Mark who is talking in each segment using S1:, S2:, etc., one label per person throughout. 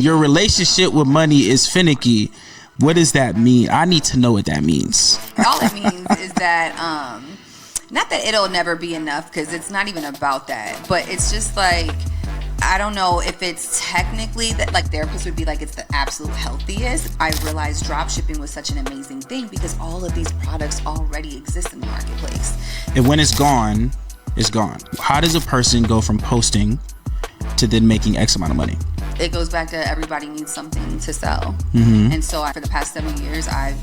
S1: Your relationship with money is finicky. What does that mean? I need to know what that means.
S2: All it means is that, not that it'll never be enough, because it's not even about that, but it's just like, I don't know if it's technically that, like, therapists would be like it's the absolute healthiest. I realized drop shipping was such an amazing thing because all of these products already exist in the marketplace.
S1: And when it's gone, it's gone. How does a person go from posting to then making X amount of money?
S2: It goes back to everybody needs something to sell. And so for the past 7 years, I've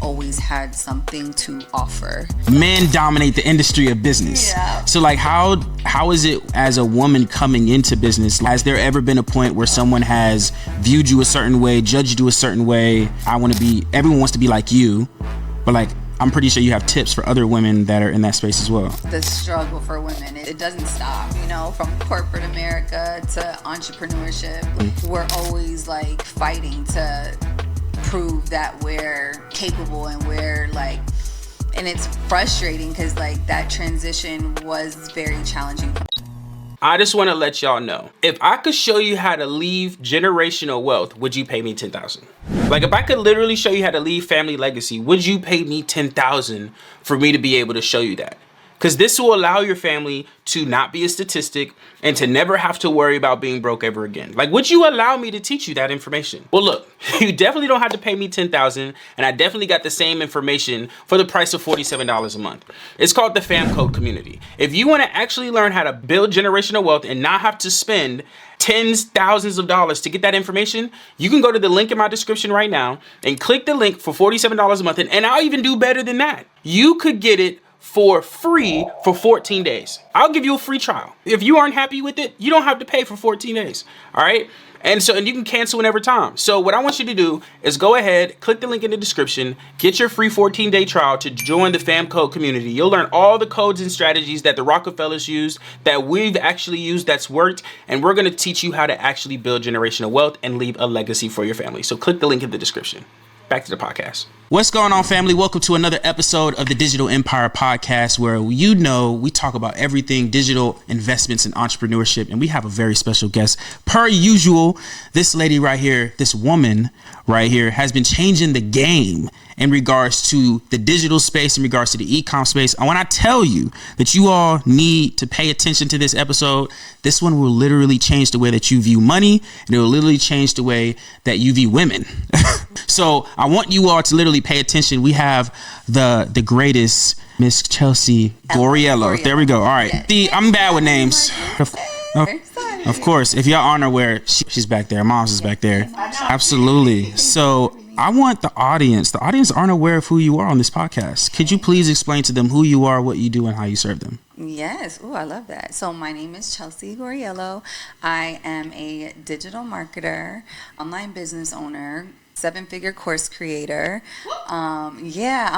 S2: always had something to offer.
S1: Men dominate the industry of business.
S2: Yeah.
S1: So like how is it as a woman coming into business? Has there ever been a point where someone has viewed you a certain way, judged you a certain way? Everyone wants to be like you, but like, I'm pretty sure you have tips for other women that are in that space as well.
S2: The struggle for women, it doesn't stop, from corporate America to entrepreneurship. We're always like fighting to prove that we're capable and and it's frustrating because like that transition was very challenging.
S1: I just want to let y'all know, if I could show you how to leave generational wealth, would you pay me $10,000? Like if I could literally show you how to leave family legacy, would you pay me $10,000 for me to be able to show you that? Because this will allow your family to not be a statistic and to never have to worry about being broke ever again. Like, would you allow me to teach you that information? Well, look, you definitely don't have to pay me $10,000, and I definitely got the same information for the price of $47 a month. It's called the Fam Code Community. If you want to actually learn how to build generational wealth and not have to spend tens, thousands of dollars to get that information, you can go to the link in my description right now and click the link for $47 a month. And I'll even do better than that. You could get it for free for 14 days. I'll give you a free trial. If you aren't happy with it, you don't have to pay for 14 days. All right. And you can cancel whenever time. So what I want you to do is go ahead, click the link in the description, get your free 14-day trial to join the Fam Code community. You'll learn all the codes and strategies that the Rockefellers use, that we've actually used, that's worked. And we're going to teach you how to actually build generational wealth and leave a legacy for your family. So click the link in the description. Back to the podcast. What's going on, family? Welcome to another episode of the Digital Empire Podcast, where we talk about everything digital investments and entrepreneurship. And we have a very special guest. Per usual, this lady right here, this woman right here, has been changing the game in regards to the digital space, in regards to the e-com space. And when I tell you that you all need to pay attention to this episode, this one will literally change the way that you view money, and it will literally change the way that you view women. So I want you all to literally pay attention. We have the greatest Miss Chelsea Guarriello. There we go. All right.
S2: Yeah.
S1: See, I'm bad with names. Of course, if y'all aren't aware, she's back there. Mom's is back there. Absolutely. So I want the audience aren't aware of who you are on this podcast. Could you please explain to them who you are, what you do, and how you serve them?
S2: Yes. Oh, I love that. So my name is Chelsea Guarriello. I am a digital marketer, online business owner, 7-figure course creator. I'm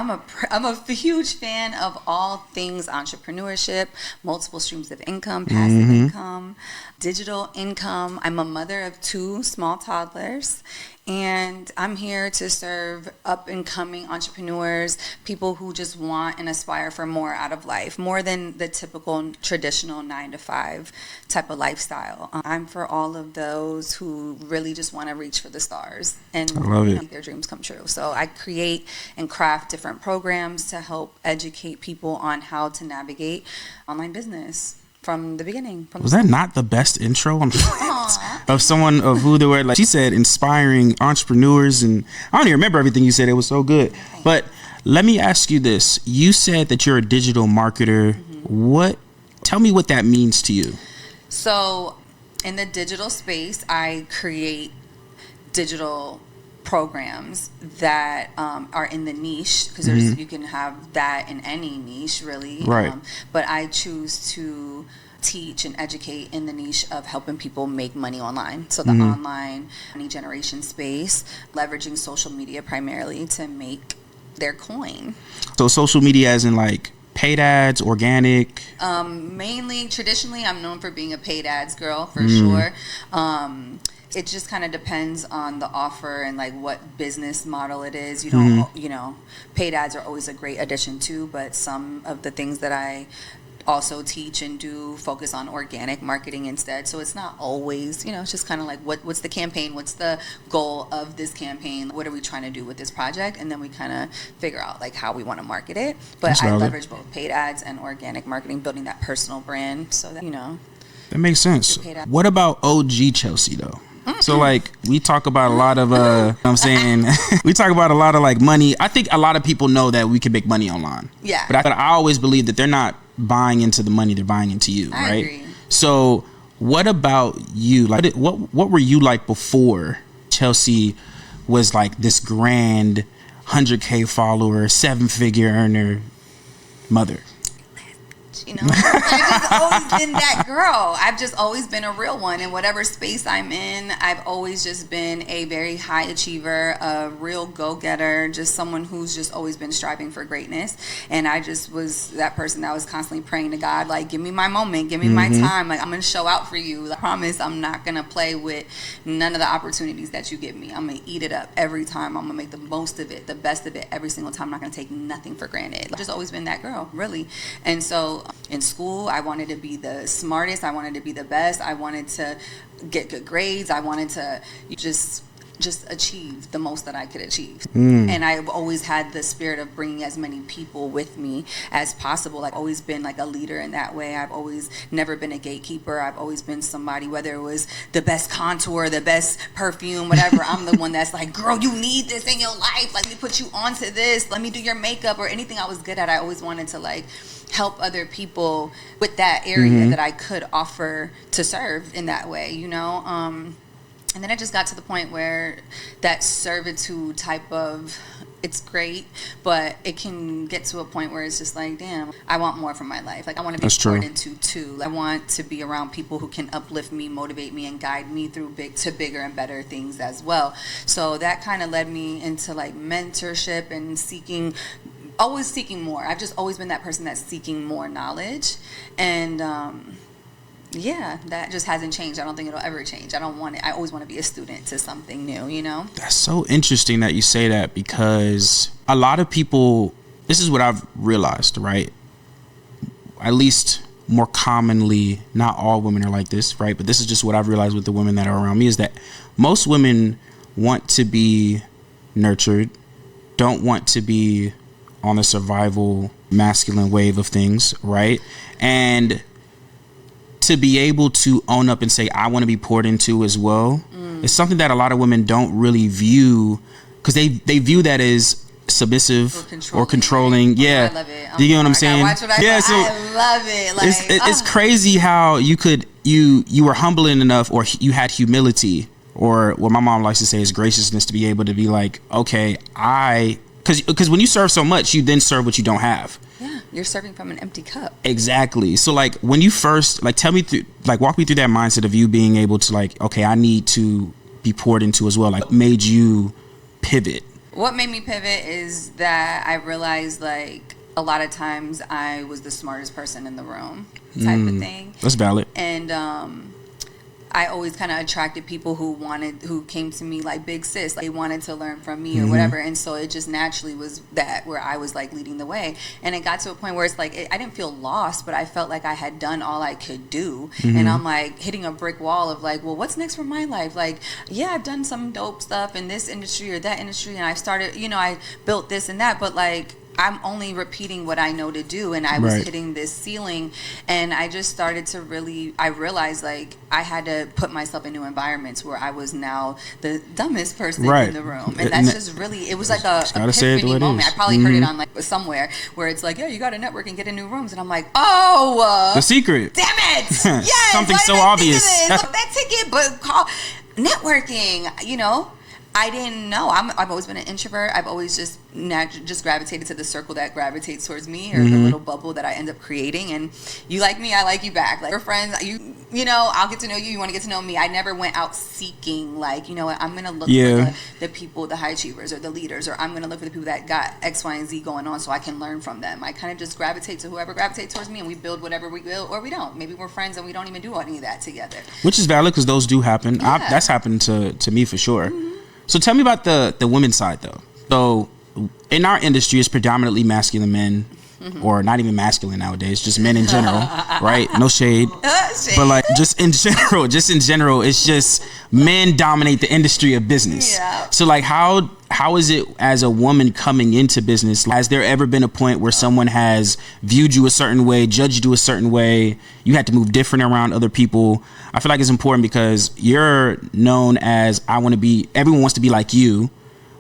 S2: a huge fan of all things entrepreneurship, multiple streams of income, passive income, digital income. I'm a mother of 2 small toddlers, and I'm here to serve up and coming entrepreneurs, people who just want and aspire for more out of life, more than the typical traditional 9-to-5 type of lifestyle. I'm for all of those who really just want to reach for the stars and make their dreams come true. So I create and craft different programs to help educate people on how to navigate online business from the beginning.
S1: Was that not the best intro of someone of who they were? Like she said, inspiring entrepreneurs, and I don't even remember everything you said. It was so good. But let me ask you this. You said that you're a digital marketer. Tell me what that means to you.
S2: So in the digital space, I create digital programs that are in the niche, because you can have that in any niche, really.
S1: Right.
S2: But I choose to teach and educate in the niche of helping people make money online. So the online money generation space, leveraging social media primarily to make their coin.
S1: So social media as in like paid ads, organic?
S2: Mainly, traditionally, I'm known for being a paid ads girl, for sure. It just kind of depends on the offer and like what business model it is. You don't, paid ads are always a great addition too, but some of the things that I also teach and do focus on organic marketing instead. So it's not always, it's just kind of like what's the campaign, what's the goal of this campaign, what are we trying to do with this project, and then we kind of figure out like how we want to market it. But I leverage both paid ads and organic marketing, building that personal brand so that
S1: that makes sense. What about OG Chelsea though? So like we talk about a lot of I'm saying we talk about a lot of like money. I think a lot of people know that we can make money online.
S2: Yeah.
S1: But I always believe that they're not buying into the money, they're buying into you,
S2: I
S1: right?
S2: agree.
S1: So what about you? Like what were you like before Chelsea was like this grand 100K follower, 7-figure earner mother?
S2: I've just always been that girl. I've just always been a real one. In whatever space I'm in, I've always just been a very high achiever, a real go-getter, just someone who's just always been striving for greatness. And I just was that person that was constantly praying to God, like, give me my moment, give me my time. Like, I'm going to show out for you. I promise I'm not going to play with none of the opportunities that you give me. I'm going to eat it up every time. I'm going to make the most of it, the best of it every single time. I'm not going to take nothing for granted. I've just always been that girl, really. And so in school, I wanted to be the smartest. I wanted to be the best. I wanted to get good grades. I wanted to just achieve the most that I could achieve. And I've always had the spirit of bringing as many people with me as possible. I've always been like a leader in that way. I've always never been a gatekeeper. I've always been somebody, whether it was the best contour, the best perfume, whatever, I'm the one that's like, girl, you need this in your life. Let me put you onto this. Let me do your makeup, or anything I was good at. I always wanted to like help other people with that area that I could offer to serve in that way, And then it just got to the point where that servitude type of, it's great, but it can get to a point where it's just like, damn, I want more from my life. Like, I want to be poured into too. I want to be around people who can uplift me, motivate me, and guide me through bigger and better things as well. So that kind of led me into like mentorship and always seeking more. I've just always been that person that's seeking more knowledge. And that just hasn't changed. I don't think it'll ever change. I always want to be a student to something new, That's
S1: so interesting that you say that, because a lot of people, this is what I've realized, right? At least more commonly, not all women are like this, right? But this is just what I've realized with the women that are around me, is that most women want to be nurtured, don't want to be on the survival masculine wave of things, right? And to be able to own up and say, I want to be poured into as well, is something that a lot of women don't really view, because they view that as submissive or controlling. Right? Yeah.
S2: I love it.
S1: Do you know what I'm saying?
S2: So I love it. Like,
S1: it's crazy how you were humbling enough, or you had humility, or what my mom likes to say is graciousness, to be able to be like, okay, because when you serve so much, you then serve what you don't have.
S2: Yeah, you're serving from an empty cup.
S1: Exactly. So like when you first, like, walk me through that mindset of you being able to like, okay, I need to be poured into as well. Like, what made you pivot?
S2: What made me pivot is that I realized like a lot of times I was the smartest person in the room type of thing.
S1: That's valid.
S2: And I always kind of attracted people who came to me like big sis, like they wanted to learn from me or whatever. And so it just naturally was that where I was like leading the way. And it got to a point where it's like, I didn't feel lost, but I felt like I had done all I could do. And I'm like hitting a brick wall of like, well, what's next for my life? Like, yeah, I've done some dope stuff in this industry or that industry. And I've started, I built this and that, but like, I'm only repeating what I know to do, and I was hitting this ceiling, and I just started to I realized like I had to put myself in new environments where I was now the dumbest person in the room, and that's just really, it was like a epiphany moment. I probably heard it on like somewhere where it's like, yeah, you got to network and get in new rooms, and I'm like, oh,
S1: the secret,
S2: damn it, yes,
S1: something so obvious.
S2: Look, that ticket, but call networking, I didn't know. I've always been an introvert. I've always just gravitated to the circle that gravitates towards me, or the little bubble that I end up creating. And you like me, I like you back. Like, we're friends. I'll get to know you. You want to get to know me. I never went out seeking like, I'm gonna look for the people, the high achievers or the leaders, or I'm gonna look for the people that got X, Y, and Z going on so I can learn from them. I kind of just gravitate to whoever gravitates towards me, and we build whatever we build, or we don't. Maybe we're friends and we don't even do any of that together. Which
S1: is valid, because those do happen. Yeah. That's happened to me for sure. So tell me about the women's side though. So in our industry, it's predominantly masculine men. or not even masculine nowadays, just men in general, right? No shade. But like just in general, it's just men dominate the industry of business. Yeah. So like how is it as a woman coming into business? Has there ever been a point where someone has viewed you a certain way, judged you a certain way, you had to move different around other people? I feel like it's important because you're known as everyone wants to be like you,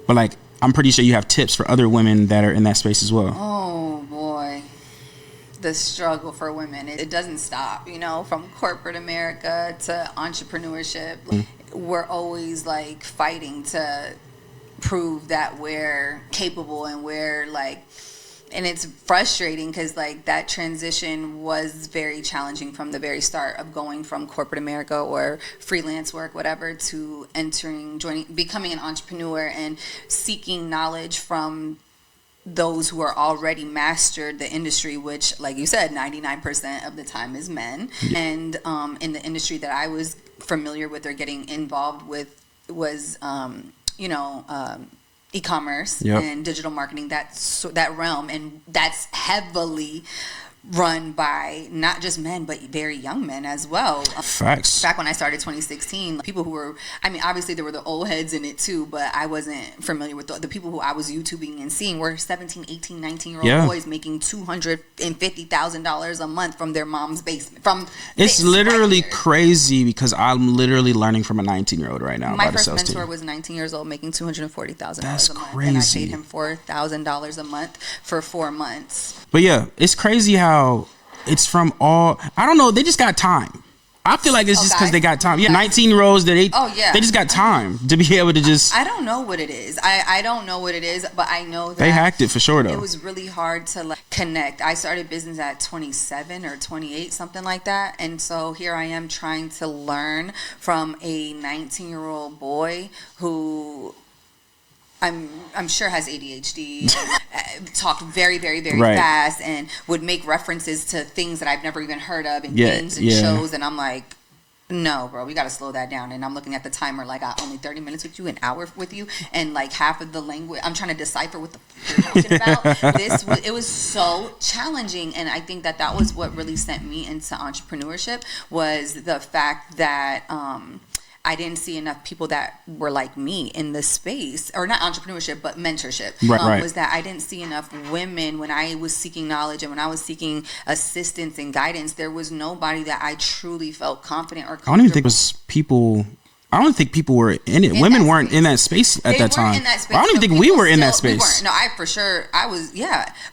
S1: but like I'm pretty sure you have tips for other women that are in that space as well.
S2: Oh boy, the struggle for women, it doesn't stop, from corporate America to entrepreneurship. We're always like fighting to prove that we're capable, and and it's frustrating because like that transition was very challenging from the very start of going from corporate America or freelance work, whatever, to becoming an entrepreneur and seeking knowledge from those who are already mastered the industry, which, like you said, 99% of the time is men. And in the industry that I was familiar with or getting involved with was e-commerce and digital marketing, that realm, and that's heavily run by not just men but very young men as well.
S1: Facts.
S2: Back when I started 2016, people who were, obviously there were the old heads in it too, but I wasn't familiar with the people who I was YouTubing and seeing were 17, 18, 19-year-old boys making $250,000 a month from their mom's basement. It's
S1: literally crazy because I'm literally learning from a 19-year-old right now.
S2: My first mentor was 19 years old making $240,000 a month.
S1: Crazy.
S2: And I paid him $4,000 a month for 4 months.
S1: But yeah, it's crazy how it's from all, I don't know, they just got time. I feel like it's just because they got time. Yeah, 19-year-olds, they just got time to be able to just.
S2: I don't know what it is. I don't know what it is, but I know that
S1: they hacked it for sure though.
S2: It was really hard to connect. I started business at 27 or 28, something like that, and so here I am trying to learn from a 19-year-old boy who I'm sure has ADHD, talked very, very, very fast, and would make references to things that I've never even heard of in games and shows, and I'm like, no, bro, we got to slow that down. And I'm looking at the timer, like, I only 30 minutes with you, an hour with you, and like half of the language, I'm trying to decipher what you're talking about. It was so challenging, and I think that was what really sent me into entrepreneurship, was the fact that I didn't see enough people that were like me in the space, or not entrepreneurship, but mentorship. Was that I didn't see enough women when I was seeking knowledge and when I was seeking assistance and guidance. There was nobody that I truly felt confident or comfortable.
S1: I don't even think it was people. I don't think people were in it. Women weren't in that space at that time. I don't even think we were in that space.
S2: No, I was,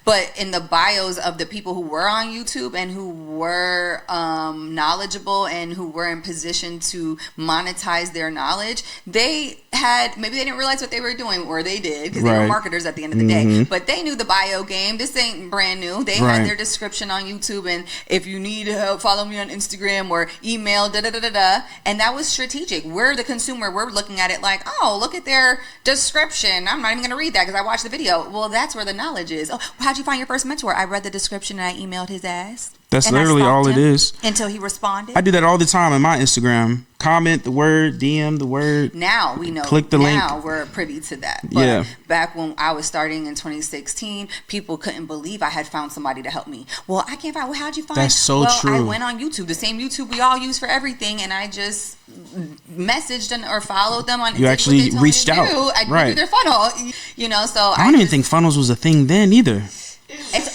S2: But in the bios of the people who were on YouTube and who were knowledgeable and who were in position to monetize their knowledge, maybe they didn't realize what they were doing, or they did, because they were marketers at the end of the day. But they knew the bio game. This ain't brand new. They had their description on YouTube, and if you need help, follow me on Instagram or email, and that was strategic. We're the consumer, we're looking at it like, oh, look at their description, I'm not even going to read that because I watched the video. Well, that's where the knowledge is. Oh, how'd you find your first mentor? I read the description and I emailed his ass.
S1: That's literally all it is.
S2: Until he responded.
S1: I do that all the time in my Instagram. Comment the word, DM the word.
S2: Now we know.
S1: Click the link.
S2: Now we're privy to that. But back when I was starting in 2016, people couldn't believe I had found somebody to help me. Well, I can't find. Well, how'd you find?
S1: That's so true.
S2: I went on YouTube, the same YouTube we all use for everything, and I just messaged or followed them on.
S1: You actually reached out.
S2: I did their funnel. So
S1: I don't even think funnels was a thing then either.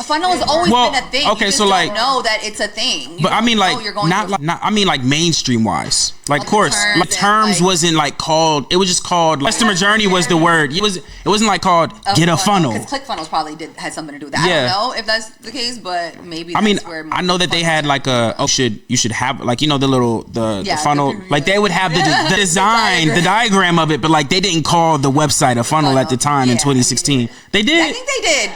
S2: Funnel has always been a thing.
S1: Okay,
S2: you just
S1: so
S2: don't know that it's a thing.
S1: But I mean, like, not mainstream wise. Like, of course, terms wasn't like called. It was just called customer journey was the word. It wasn't like called get a funnel.
S2: Because ClickFunnels probably had something to do with that. I don't know if that's the case, but maybe.
S1: I know that they had like you should have like the little the funnel, like they would have the design, the diagram of it, but like they didn't call the website a funnel at the time in 2016. They did.
S2: I think they did.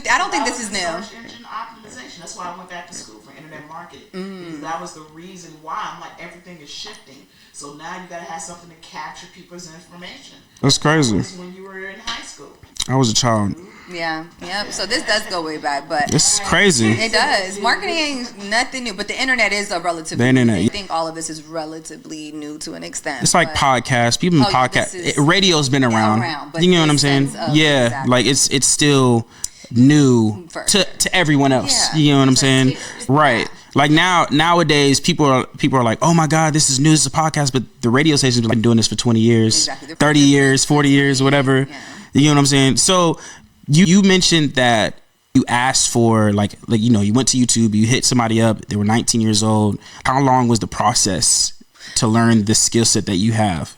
S2: I don't think this is new.
S3: Search engine optimization. That's why I went back to school for internet marketing. Because that was the reason why I'm like, everything is shifting. So now you gotta have something to capture people's information.
S1: That's crazy.
S3: That was when you were in high school.
S1: I was a child.
S2: Yeah. So this does go way back, but
S1: this is crazy.
S2: It does. Marketing ain't nothing new, but the internet is a relatively. I think all of this is relatively new to an extent.
S1: It's like podcasts. People in podcasts. Radio's been around.
S2: But
S1: you know what I'm saying?
S2: Exactly.
S1: Like it's still. new
S2: First.
S1: to everyone else.
S2: Yeah.
S1: You know what I'm
S2: First
S1: saying?
S2: tiers.
S1: Right. Like nowadays, people are like, oh my God, this is new, this is a podcast, but the radio stations have been doing this for 20 years,
S2: Exactly.
S1: 30 years, 40 years, whatever.
S2: Yeah.
S1: You know what I'm saying? So you mentioned that you asked for like you know, you went to YouTube, you hit somebody up, they were 19 years old. How long was the process to learn the skill set that you have?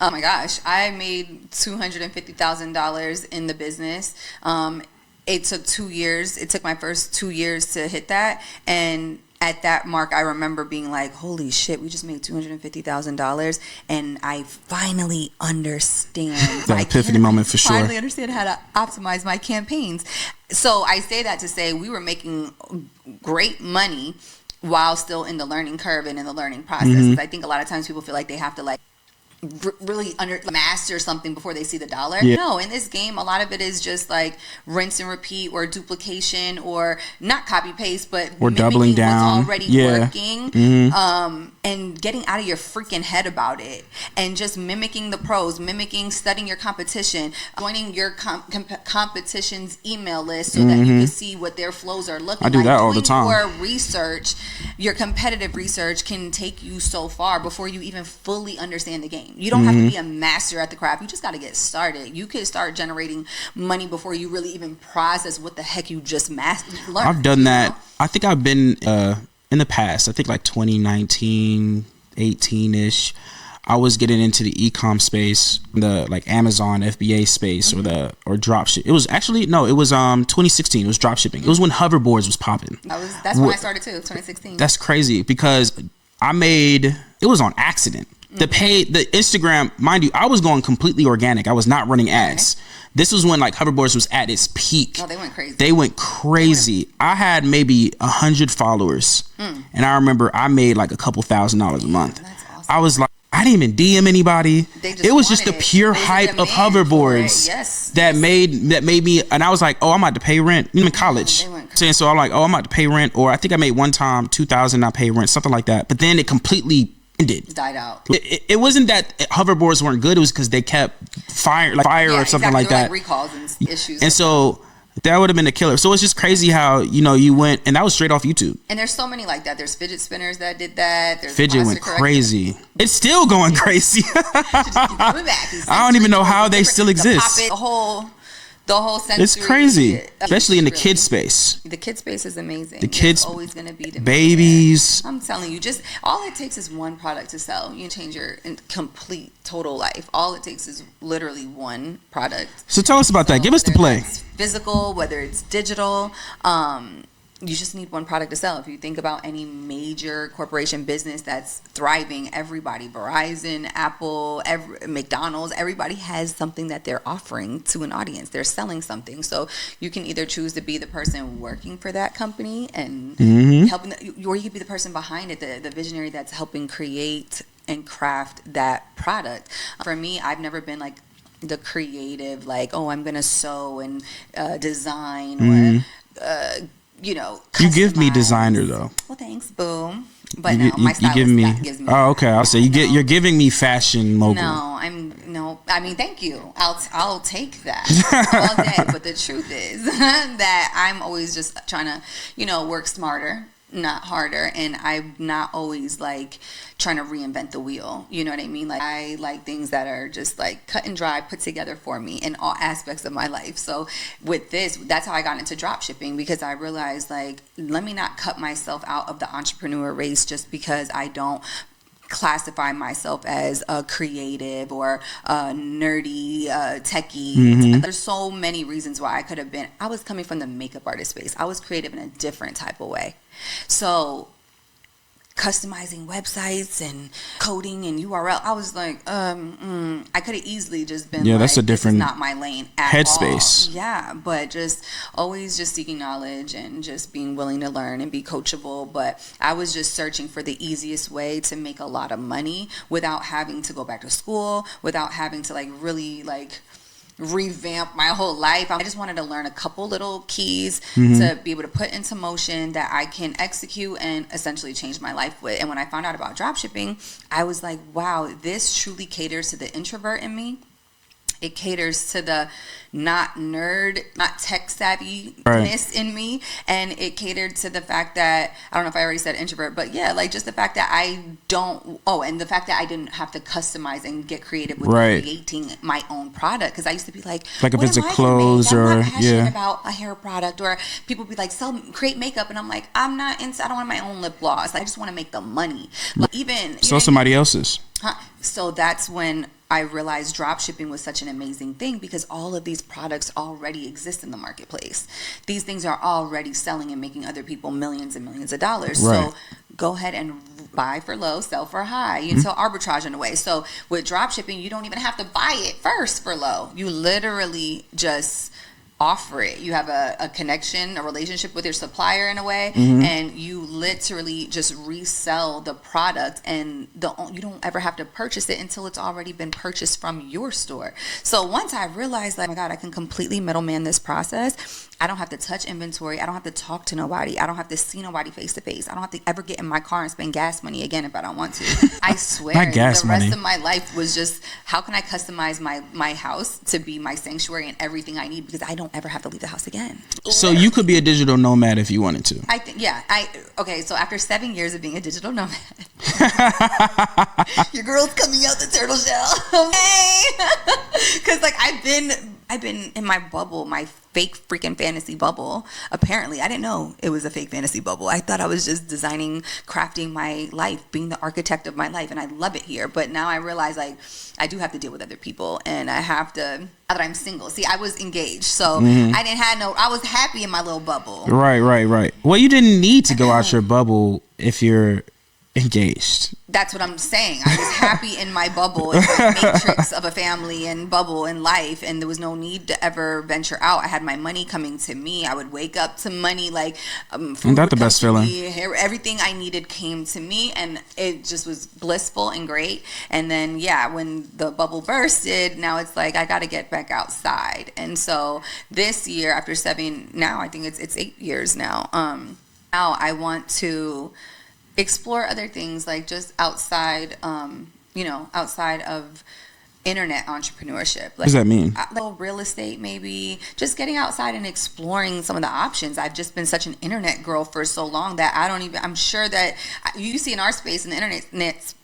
S2: Oh my gosh, I made $250,000 in the business. It took 2 years. It took my first 2 years to hit that. And at that mark, I remember being like, holy shit, we just made $250,000. And I finally understand.
S1: That epiphany moment for sure.
S2: I finally understand how to optimize my campaigns. So I say that to say we were making great money while still in the learning curve and in the learning process.
S1: Mm-hmm.
S2: I think a lot of times people feel like they have to like really master something before they see the dollar.
S1: Yeah.
S2: No, in this game, a lot of it is just like rinse and repeat or duplication or not copy paste, but
S1: or doubling down.
S2: What's already working, and getting out of your freaking head about it and just mimicking the pros, studying your competition, joining your competition's email list so that you can see what their flows are looking like.
S1: I do that all the
S2: Doing
S1: time.
S2: Your research, your competitive research can take you so far before you even fully understand the game. You don't have to be a master at the craft. You just got to get started. You could start generating money before you really even process what the heck you just learned.
S1: I've done that. Know? I think I've been in the past. I think like 2019, 18-ish. I was getting into the e-com space, the like Amazon FBA space, or dropship. It was actually 2016. It was dropshipping. It was when hoverboards was popping.
S2: That's when I started too. 2016.
S1: That's crazy because it was on accident. The Instagram, mind you, I was going completely organic. I was not running ads. Okay. This was when like hoverboards was at its peak.
S2: Oh, they went crazy.
S1: I had maybe 100 followers, and I remember I made like a couple $1,000s a month. That's awesome. I was like, I didn't even DM anybody. It was just the pure hype of hoverboards that made me, and I was like, oh, I'm about to pay rent. I'm in college. So I'm like, oh, I'm about to pay rent, or I think I made one time $2,000 not pay rent, something like that. But then it completely
S2: died out.
S1: It wasn't that hoverboards weren't good. It was because they kept fire or something like that.
S2: Like recalls and issues.
S1: And so that would have been a killer. So it's just crazy how, you went, and that was straight off YouTube.
S2: And there's so many like that. There's fidget spinners that did that. There's
S1: fidget went crazy. It's still going crazy.
S2: I
S1: don't even know how they still exist.
S2: The whole sensory.
S1: It's crazy, especially in the kids space.
S2: The kids space is amazing.
S1: The kids
S2: it's always going to be the
S1: babies.
S2: I'm telling you, just all it takes is one product to sell. You can change your complete total life. All it takes is literally one product.
S1: So tell us about that. Give us the play.
S2: Physical, whether it's digital, you just need one product to sell. If you think about any major corporation business that's thriving, everybody, Verizon, Apple, McDonald's, everybody has something that they're offering to an audience. They're selling something. So you can either choose to be the person working for that company and helping, or you could be the person behind it, the visionary that's helping create and craft that product. For me, I've never been like the creative, like, oh, I'm going to sew and design or
S1: you give me designer though.
S2: Well, thanks, boo. But no, my stylist gives me.
S1: Oh, okay. I'll say you're giving me fashion mogul.
S2: No. I mean, thank you. I'll take that all day. But the truth is that I'm always just trying to, work smarter, not harder, and I'm not always like trying to reinvent the wheel. You know what I mean? Like, I like things that are just like cut and dry, put together for me in all aspects of my life. So with this, that's how I got into drop shipping, because I realized, like, let me not cut myself out of the entrepreneur race just because I don't classify myself as a creative or a nerdy techie. There's so many reasons why I could have been. I was coming from the makeup artist space. I was creative in a different type of way. So customizing websites and coding and URL, I was like, I could have easily just been
S1: that's a different,
S2: this is not my lane at
S1: headspace.
S2: all. Yeah, but just always just seeking knowledge and just being willing to learn and be coachable. But I was just searching for the easiest way to make a lot of money without having to go back to school, without having to like really like revamp my whole life. I just wanted to learn a couple little keys to be able to put into motion that I can execute and essentially change my life with. And when I found out about dropshipping, I was like, wow, this truly caters to the introvert in me. It caters to the not tech savviness in me, and it catered to the fact that I don't know if I already said introvert, but yeah, like just the fact that and the fact that I didn't have to customize and get creative with creating my own product, because I used to be like
S1: if it's a clothes or
S2: I'm not passionate about a hair product, or people be like create makeup, and I'm like I don't want my own lip gloss. I just want to make the money, like, even
S1: somebody else's.
S2: So that's when I realized drop shipping was such an amazing thing, because all of these products already exist in the marketplace. These things are already selling and making other people millions and millions of dollars.
S1: Right.
S2: So go ahead and buy for low, sell for high. It's arbitrage in a way. So with drop shipping, you don't even have to buy it first for low. You literally just offer it. You have a connection, a relationship with your supplier in a way, and you literally just resell the product, and you don't ever have to purchase it until it's already been purchased from your store. So once I realized, like, oh my God, I can completely middleman this process. I don't have to touch inventory. I don't have to talk to nobody. I don't have to see nobody face to face. I don't have to ever get in my car and spend gas money again if I don't want to. I swear, the rest of my life was just, how can I customize my house to be my sanctuary and everything I need, because I don't ever have to leave the house again.
S1: So you could be a digital nomad if you wanted to.
S2: I think, yeah. Okay, so after 7 years of being a digital nomad, your girl's coming out the turtle shell. Hey, because like I've been in my bubble, my fake freaking fantasy bubble. Apparently, I didn't know it was a fake fantasy bubble. I thought I was just designing, crafting my life, being the architect of my life, and I love it here. But now I realize, like, I do have to deal with other people, and I have to. Now that I'm single, see, I was engaged, so I was happy in my little bubble.
S1: Right. Well, you didn't need to go out your bubble if you're engaged.
S2: That's what I'm saying. I was happy in my bubble, in my matrix of a family and bubble in life, and there was no need to ever venture out. I had my money coming to me. I would wake up to money, like
S1: Isn't that the best feeling?
S2: Everything I needed came to me, and it just was blissful and great. And then when the bubble bursted, now it's like I got to get back outside. And so this year, after I think it's 8 years now. Now I want to explore other things, like just outside of internet entrepreneurship. Like,
S1: what does that mean?
S2: Little real estate, maybe just getting outside and exploring some of the options. I've just been such an internet girl for so long that I'm sure that you see in our space, in the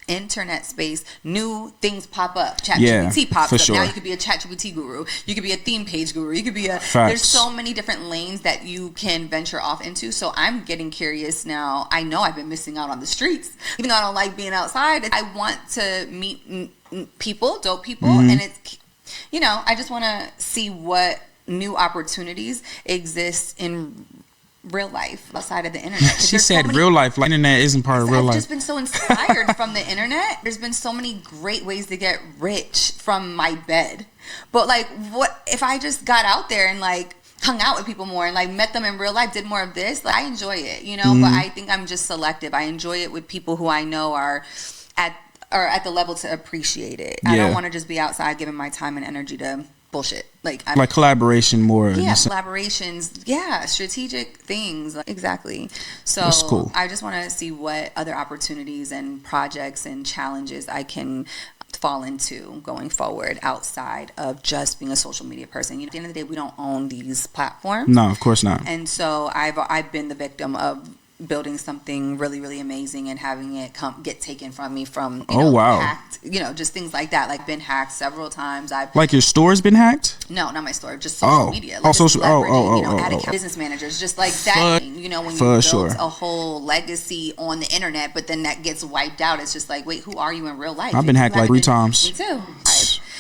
S2: internet space, new things pop up. ChatGPT pops up. Sure. Now you could be a ChatGPT guru. You could be a theme page guru. You could be there's so many different lanes that you can venture off into. So I'm getting curious now. I know I've been missing out on the streets. Even though I don't like being outside, I want to meet dope people, and it's, I just want to see what new opportunities exist in real life outside of the internet.
S1: She said real life, like internet isn't part of real life.
S2: I've just been so inspired from the internet. There's been so many great ways to get rich from my bed. But like, what if I just got out there and like hung out with people more and like met them in real life, did more of this? Like, I enjoy it, but I think I'm just selective. I enjoy it with people who I know are at the level to appreciate it. I don't want to just be outside giving my time and energy to bullshit. Like
S1: collaboration more.
S2: Yeah, collaborations. Yeah, strategic things. Exactly. So
S1: that's cool.
S2: I just want to see what other opportunities and projects and challenges I can fall into going forward outside of just being a social media person. At the end of the day, we don't own these platforms.
S1: No, of course not.
S2: And so I've been the victim of building something really, really amazing and having it get taken from me from hacked, just things like that. Like, been hacked several times. Like, your store's been hacked? No, not my store, just social media. Like, social. Business managers, just like that. When you build a whole legacy on the internet, but then that gets wiped out. It's just like, wait, who are you in real life?
S1: I've been hacked like 3 times.
S2: Me too.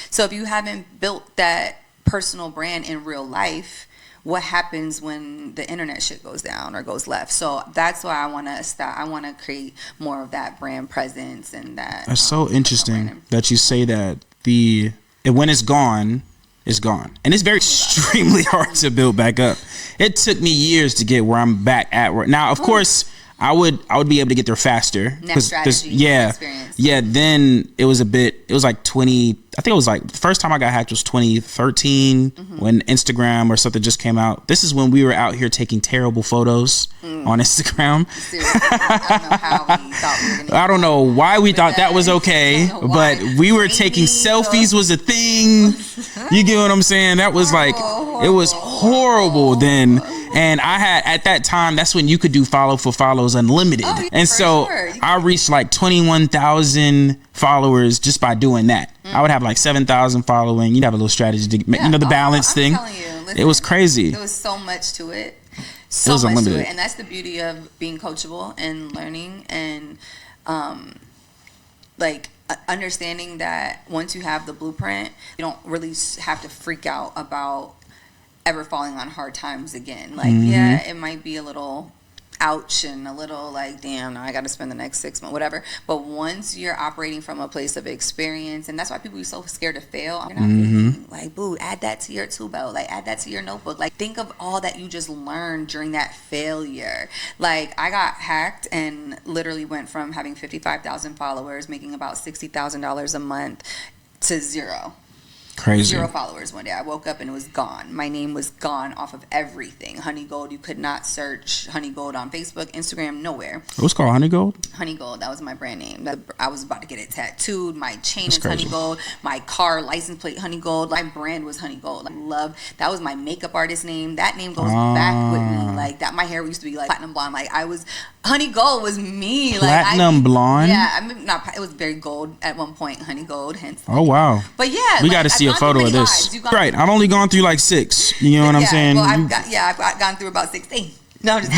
S2: So if you haven't built that personal brand in real life, what happens when the internet shit goes down or goes left? So that's why I want to stop. I want to create more of that brand presence and that. That's so interesting that you say that. When it's gone, it's gone, and it's very extremely hard to build back up. It took me years to get where I'm back at right now. Of course, I would be able to get there faster. Next strategy, experience. Yeah. Then it was like 20
S1: I think it was like the first time I got hacked was 2013 when Instagram or something just came out. This is when we were out here taking terrible photos on Instagram.
S2: Seriously, I don't know how we thought we were gonna.
S1: I don't know why we thought that was okay, but we were taking selfies was a thing. You get what I'm saying? That was like, it was horrible then. And I had, at that time, that's when you could do follow for follows unlimited. Oh, yeah, and so I reached like 21,000 followers just by doing that. I would have like 7,000 following. You'd have a little strategy to, you know, the balance thing. Listen, it was crazy.
S2: There was so much to it. So much unlimited. To it. And that's the beauty of being coachable and learning and like understanding that once you have the blueprint, you don't really have to freak out about ever falling on hard times again. Like, yeah, it might be a little ouch and a little like, damn, now I got to spend the next 6 months, whatever. But once you're operating from a place of experience, and that's why people are so scared to fail. You're not failing. Like, boo, add that to your tool belt. Like, add that to your notebook. Like, think of all that you just learned during that failure. Like, I got hacked and literally went from having 55,000 followers, making about $60,000 a month, to zero.
S1: Crazy.
S2: 0 followers one day. I woke up and it was gone. My name was gone off of everything. Honey Gold, you could not search Honey Gold on Facebook, Instagram, nowhere.
S1: It was called Honey Gold?
S2: Honey Gold, that was my brand name. I was about to get it tattooed. My chain is Honey Gold. My car license plate, Honey Gold. My brand was Honey Gold. I love, that was my makeup artist name. That name goes back with me. Like, that, my hair used to be like platinum blonde. Like, I was, Honey Gold was me.
S1: Platinum blonde?
S2: Yeah, I mean, not, it was very gold at one point, Honey Gold, hence.
S1: Oh, wow.
S2: But yeah.
S1: We got to see a photo of this. Right, I've only gone through like 6. You know what I'm saying?
S2: Well, I've gone through about 16. No, I'm just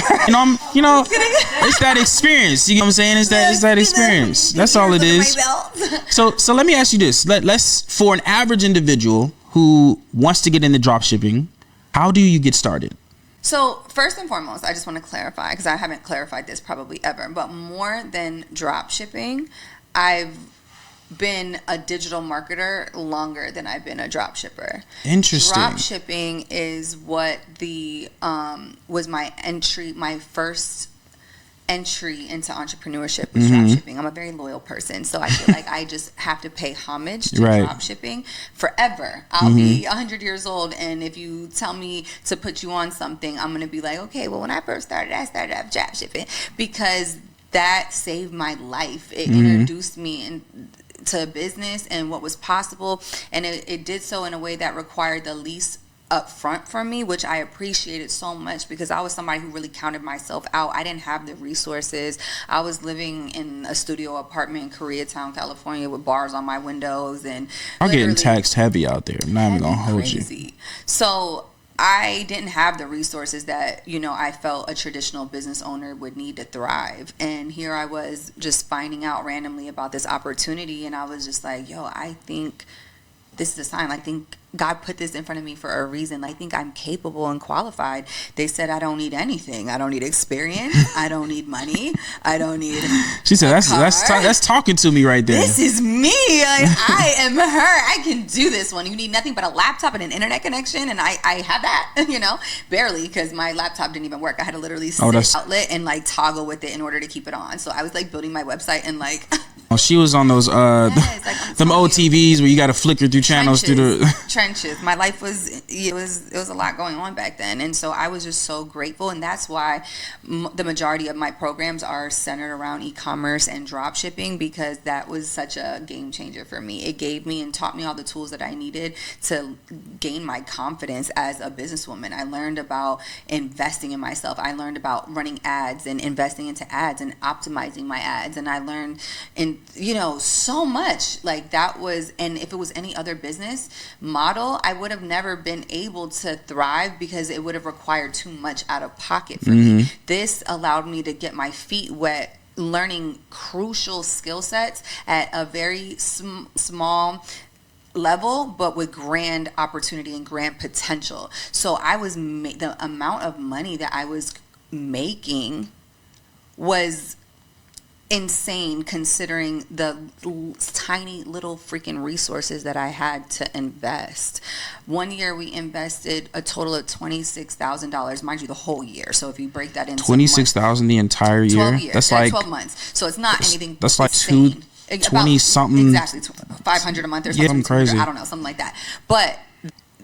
S1: it's that experience. You know what I'm saying? It's that experience. That's all it is. So let me ask you this. Let's for an average individual who wants to get into drop shipping, how do you get started?
S2: So first and foremost, I just want to clarify, because I haven't clarified this probably ever, but more than drop shipping, I've been a digital marketer longer than I've been a drop shipper.
S1: Interesting.
S2: Drop shipping is what the was my first entry into entrepreneurship was drop shipping. I'm a very loyal person, so I feel like I just have to pay homage to drop shipping forever. I'll be 100 years old, and if you tell me to put you on something, I'm gonna be like, okay, well, when I first started, I started off drop shipping because that saved my life. It introduced me to business and what was possible, and it did so in a way that required the least upfront from me, which I appreciated so much, because I was somebody who really counted myself out. I didn't have the resources. I was living in a studio apartment in Koreatown, California, with bars on my windows, and
S1: I'm getting taxed heavy out there. I'm not even gonna hold you.
S2: So I didn't have the resources that, I felt a traditional business owner would need to thrive. And here I was just finding out randomly about this opportunity, and I was just like, yo, I think this is a sign. I think God put this in front of me for a reason. I think I'm capable and qualified. They said I don't need anything. I don't need experience. I don't need money. I don't need.
S1: She said that's talking to me right there.
S2: This is me. I am her. I can do this one. You need nothing but a laptop and an internet connection, and I have that. Barely, because my laptop didn't even work. I had to literally sit outlet and like toggle with it in order to keep it on. So I was like building my website and like.
S1: Oh, she was on those them old TVs where you got to flicker through channels through the
S2: trenches. My life was a lot going on back then, and so I was just so grateful, and that's why the majority of my programs are centered around e-commerce and drop shipping, because that was such a game changer for me. It gave me and taught me all the tools that I needed to gain my confidence as a businesswoman. I learned about investing in myself. I learned about running ads and investing into ads and optimizing my ads, and I learned so much. Like, that was, and if it was any other business model, I would have never been able to thrive, because it would have required too much out of pocket for me. This allowed me to get my feet wet, learning crucial skill sets at a very small level, but with grand opportunity and grand potential. So I was the amount of money that I was making was insane, considering the tiny little freaking resources that I had to invest. One year we invested a total of $26,000, mind you, the whole year. So if you break that into
S1: $26,000 the entire year,
S2: 12 years.
S1: that's like
S2: 12 months. So it's not anything.
S1: That's like
S2: insane.
S1: 20 something.
S2: Exactly. 500 a month or something.
S1: Yeah, I'm crazy.
S2: I don't know, something like that. But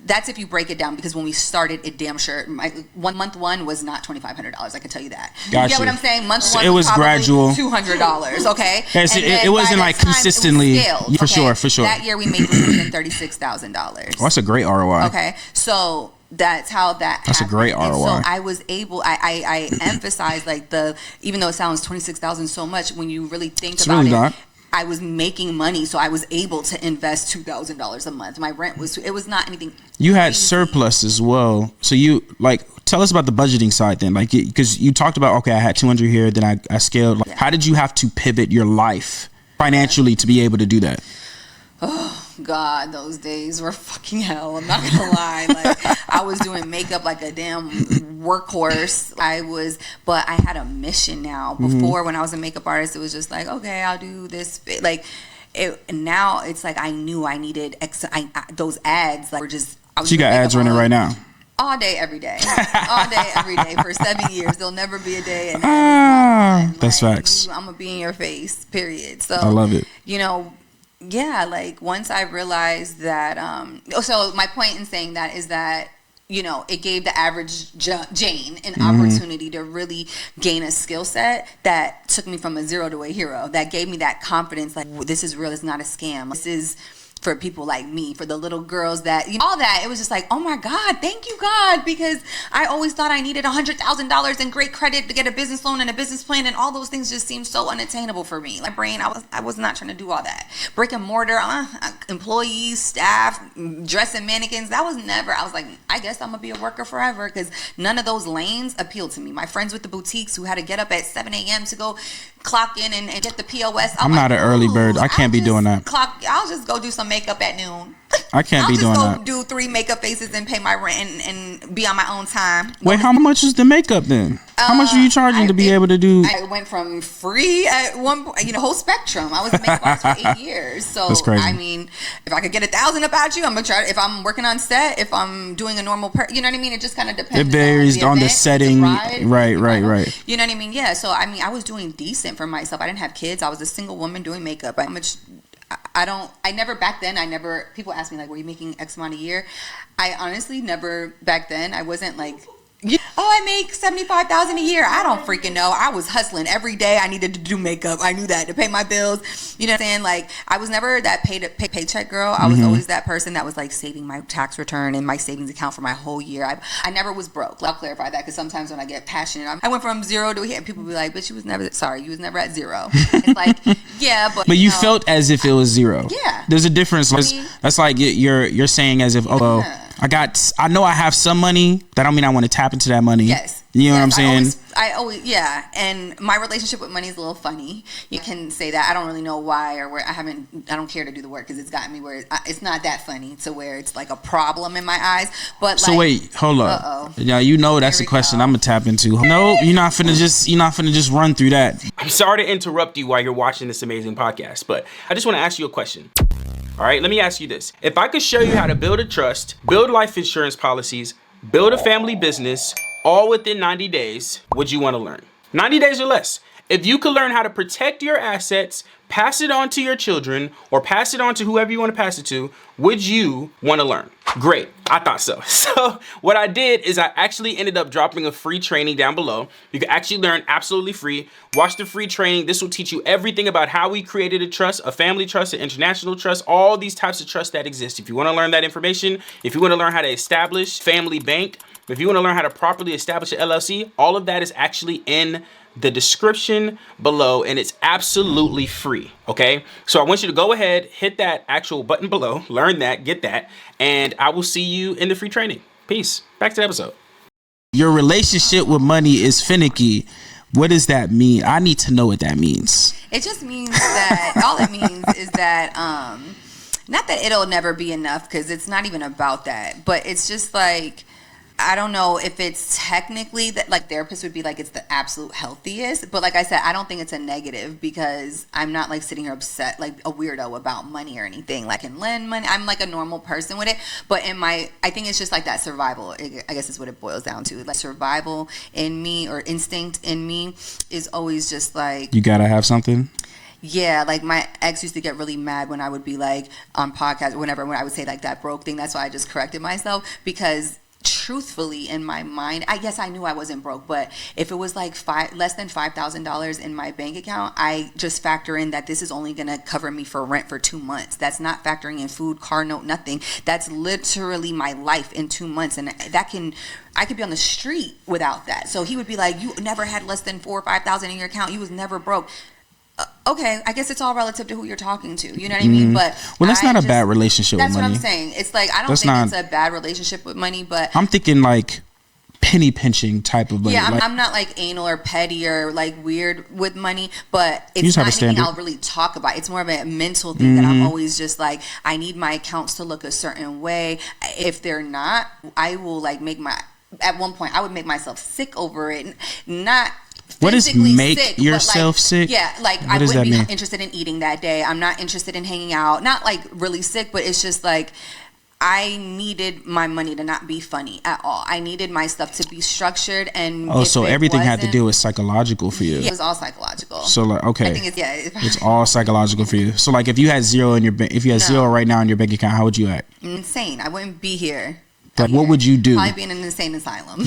S2: that's if you break it down, because when we started, it damn sure, month one was not $2,500. I can tell you that.
S1: Gotcha.
S2: You get what I'm saying? Month one
S1: it was gradual.
S2: $200. Okay.
S1: Yeah, so it wasn't like consistently. For sure.
S2: That year we made $136,000.
S1: Oh, that's a great ROI.
S2: Okay. So that's how that
S1: That's
S2: happened.
S1: a great ROI.
S2: And so I was able, I emphasize like even though it sounds 26,000 so much, when you really think about
S1: really
S2: it,
S1: not.
S2: I was making money, so I was able to invest $2,000 a month. My rent it was not anything.
S1: You had
S2: crazy.
S1: surplus as well. So you tell us about the budgeting side then, because you talked about, okay, I had 200 here, then I scaled.
S2: Yeah.
S1: How did you have to pivot your life financially to be able to do that?
S2: Oh God, those days were fucking hell. I'm not gonna lie. Like I was doing makeup like a damn workhorse. But I had a mission now. Before, when I was a makeup artist, it was just like, okay, I'll do this. Now it's like I knew I needed those ads. Like were just.
S1: So you got ads running right now.
S2: All day, every day. All day, every day for 7 years. There'll never be a day. And
S1: that's facts.
S2: I'm gonna be in your face. Period. So
S1: I love it.
S2: Yeah, like once I realized that, so my point in saying that is that, it gave the average Jane an opportunity to really gain a skill set that took me from a zero to a hero, that gave me that confidence, like, this is real, it's not a scam. This is for people like me, for the little girls that, all that. It was just like, oh my God, thank you, God, because I always thought I needed $100,000 in great credit to get a business loan and a business plan, and all those things just seemed so unattainable for me. My brain, I was not trying to do all that. Brick and mortar, employees, staff, dressing mannequins, that was never. I was like, I guess I'm gonna be a worker forever, because none of those lanes appealed to me. My friends with the boutiques who had to get up at 7 a.m. to go clock in and get the POS.
S1: I'm not an early bird. I can't be doing that.
S2: I'll just go do some makeup at noon.
S1: I can't be doing that.
S2: I'll just go do 3 makeup faces and pay my rent and be on my own time.
S1: Wait, how much is the makeup then? How much are you charging to be able to do?
S2: I went from free at one point, whole spectrum. I was a makeup artist for 8 years. So,
S1: that's crazy.
S2: I mean, if I could get 1,000 about you, I'm going to try. If I'm working on set, if I'm doing a normal, you know what I mean? It just kind of depends.
S1: It varies on the setting. Right.
S2: You know what I mean? Yeah. So, I mean, I was doing decent for myself. I didn't have kids. I was a single woman doing makeup. People ask me like, were you making X amount a year? I honestly never, back then, I wasn't like, I make $75,000 a year. I don't freaking know. I was hustling every day. I needed to do makeup. I knew that to pay my bills. You know what I'm saying? Like, I was never that paycheck girl. I was always that person that was like saving my tax return and my savings account for my whole year. I never was broke. I'll clarify that, because sometimes when I get passionate, I went from zero to here, and people be like, "But you was never at zero." It's like, yeah, but
S1: you felt as if it was zero.
S2: Yeah,
S1: there's a difference. That's like you're saying as if, I know I have some money. That don't mean I want to tap into that money.
S2: Yes.
S1: You know what I'm saying?
S2: I always, and my relationship with money is a little funny. You can say that. I don't really know why or where. I don't care to do the work, because it's gotten me where it's not that funny to where it's like a problem in my eyes. But
S1: so wait, hold up. Yeah, that's the question I'm gonna tap into. No, you're not finna just run through that. I'm sorry to interrupt you while you're watching this amazing podcast, but I just want to ask you a question. All right, let me ask you this. If I could show you how to build a trust, build life insurance policies, build a family business, all within 90 days, would you want to learn? 90 days or less. If you could learn how to protect your assets, pass it on to your children, or pass it on to whoever you want to pass it to, would you want to learn? Great, I thought so. So what I did is I actually ended up dropping a free training down below. You can actually learn absolutely free. Watch the free training. This will teach you everything about how we created a trust, a family trust, an international trust, all these types of trusts that exist. If you want to learn that information, if you want to learn how to establish family bank, if you want to learn how to properly establish an LLC, all of that is actually in the description below, and it's absolutely free. Okay, so I want you to go ahead, hit that actual button below, learn that, get that, and I will see you in the free training. Peace. Back to the episode. Your relationship with money is finicky. What does that mean? I need to know what that means.
S2: It just means that all it means is that not that it'll never be enough, because it's not even about that, but it's just like, I don't know if it's technically that, like, therapists would be like it's the absolute healthiest, but like I said, I don't think it's a negative, because I'm not like sitting here upset like a weirdo about money or anything. Like, I can lend money. I'm like a normal person with it, but I think it's just like that survival, I guess is what it boils down to. Like, survival in me, or instinct in me, is always just like,
S1: you gotta have something.
S2: Yeah, like my ex used to get really mad when I would be like on podcasts or whenever when I would say like that broke thing. That's why I just corrected myself, because truthfully in my mind, I guess I knew I wasn't broke, but if it was like less than $5,000 in my bank account, I just factor in that this is only going to cover me for rent for 2 months. That's not factoring in food, car note, nothing. That's literally my life in 2 months, and I could be on the street without that. So he would be like, you never had less than 4 or 5,000 in your account, you was never broke. Okay, I guess it's all relative to who you're talking to. You know what I mean? But
S4: that's not a bad relationship with money.
S2: That's what I'm saying. It's like, I don't think it's a bad relationship with money, but
S4: I'm thinking like penny pinching type of money.
S2: Yeah, I'm not like anal or petty or like weird with money, but it's not anything I'll really talk about. It's more of a mental thing that I'm always just like, I need my accounts to look a certain way. If they're not, I will like at one point I would make myself sick over it. Not
S4: what does make
S2: sick,
S4: yourself
S2: like,
S4: sick?
S2: Yeah, like I wouldn't be interested in eating that day. I'm not interested in hanging out. Not like really sick, but it's just like I needed my money to not be funny at all. I needed my stuff to be structured, and
S4: so everything had to do with psychological for you.
S2: Yeah, it was all psychological.
S4: So like, okay,
S2: I think
S4: it's all psychological for you. So like, if you had zero in your zero right now in your bank account, how would you act?
S2: Insane. I wouldn't be here.
S4: Like, what would you do?
S2: Probably be in an insane asylum.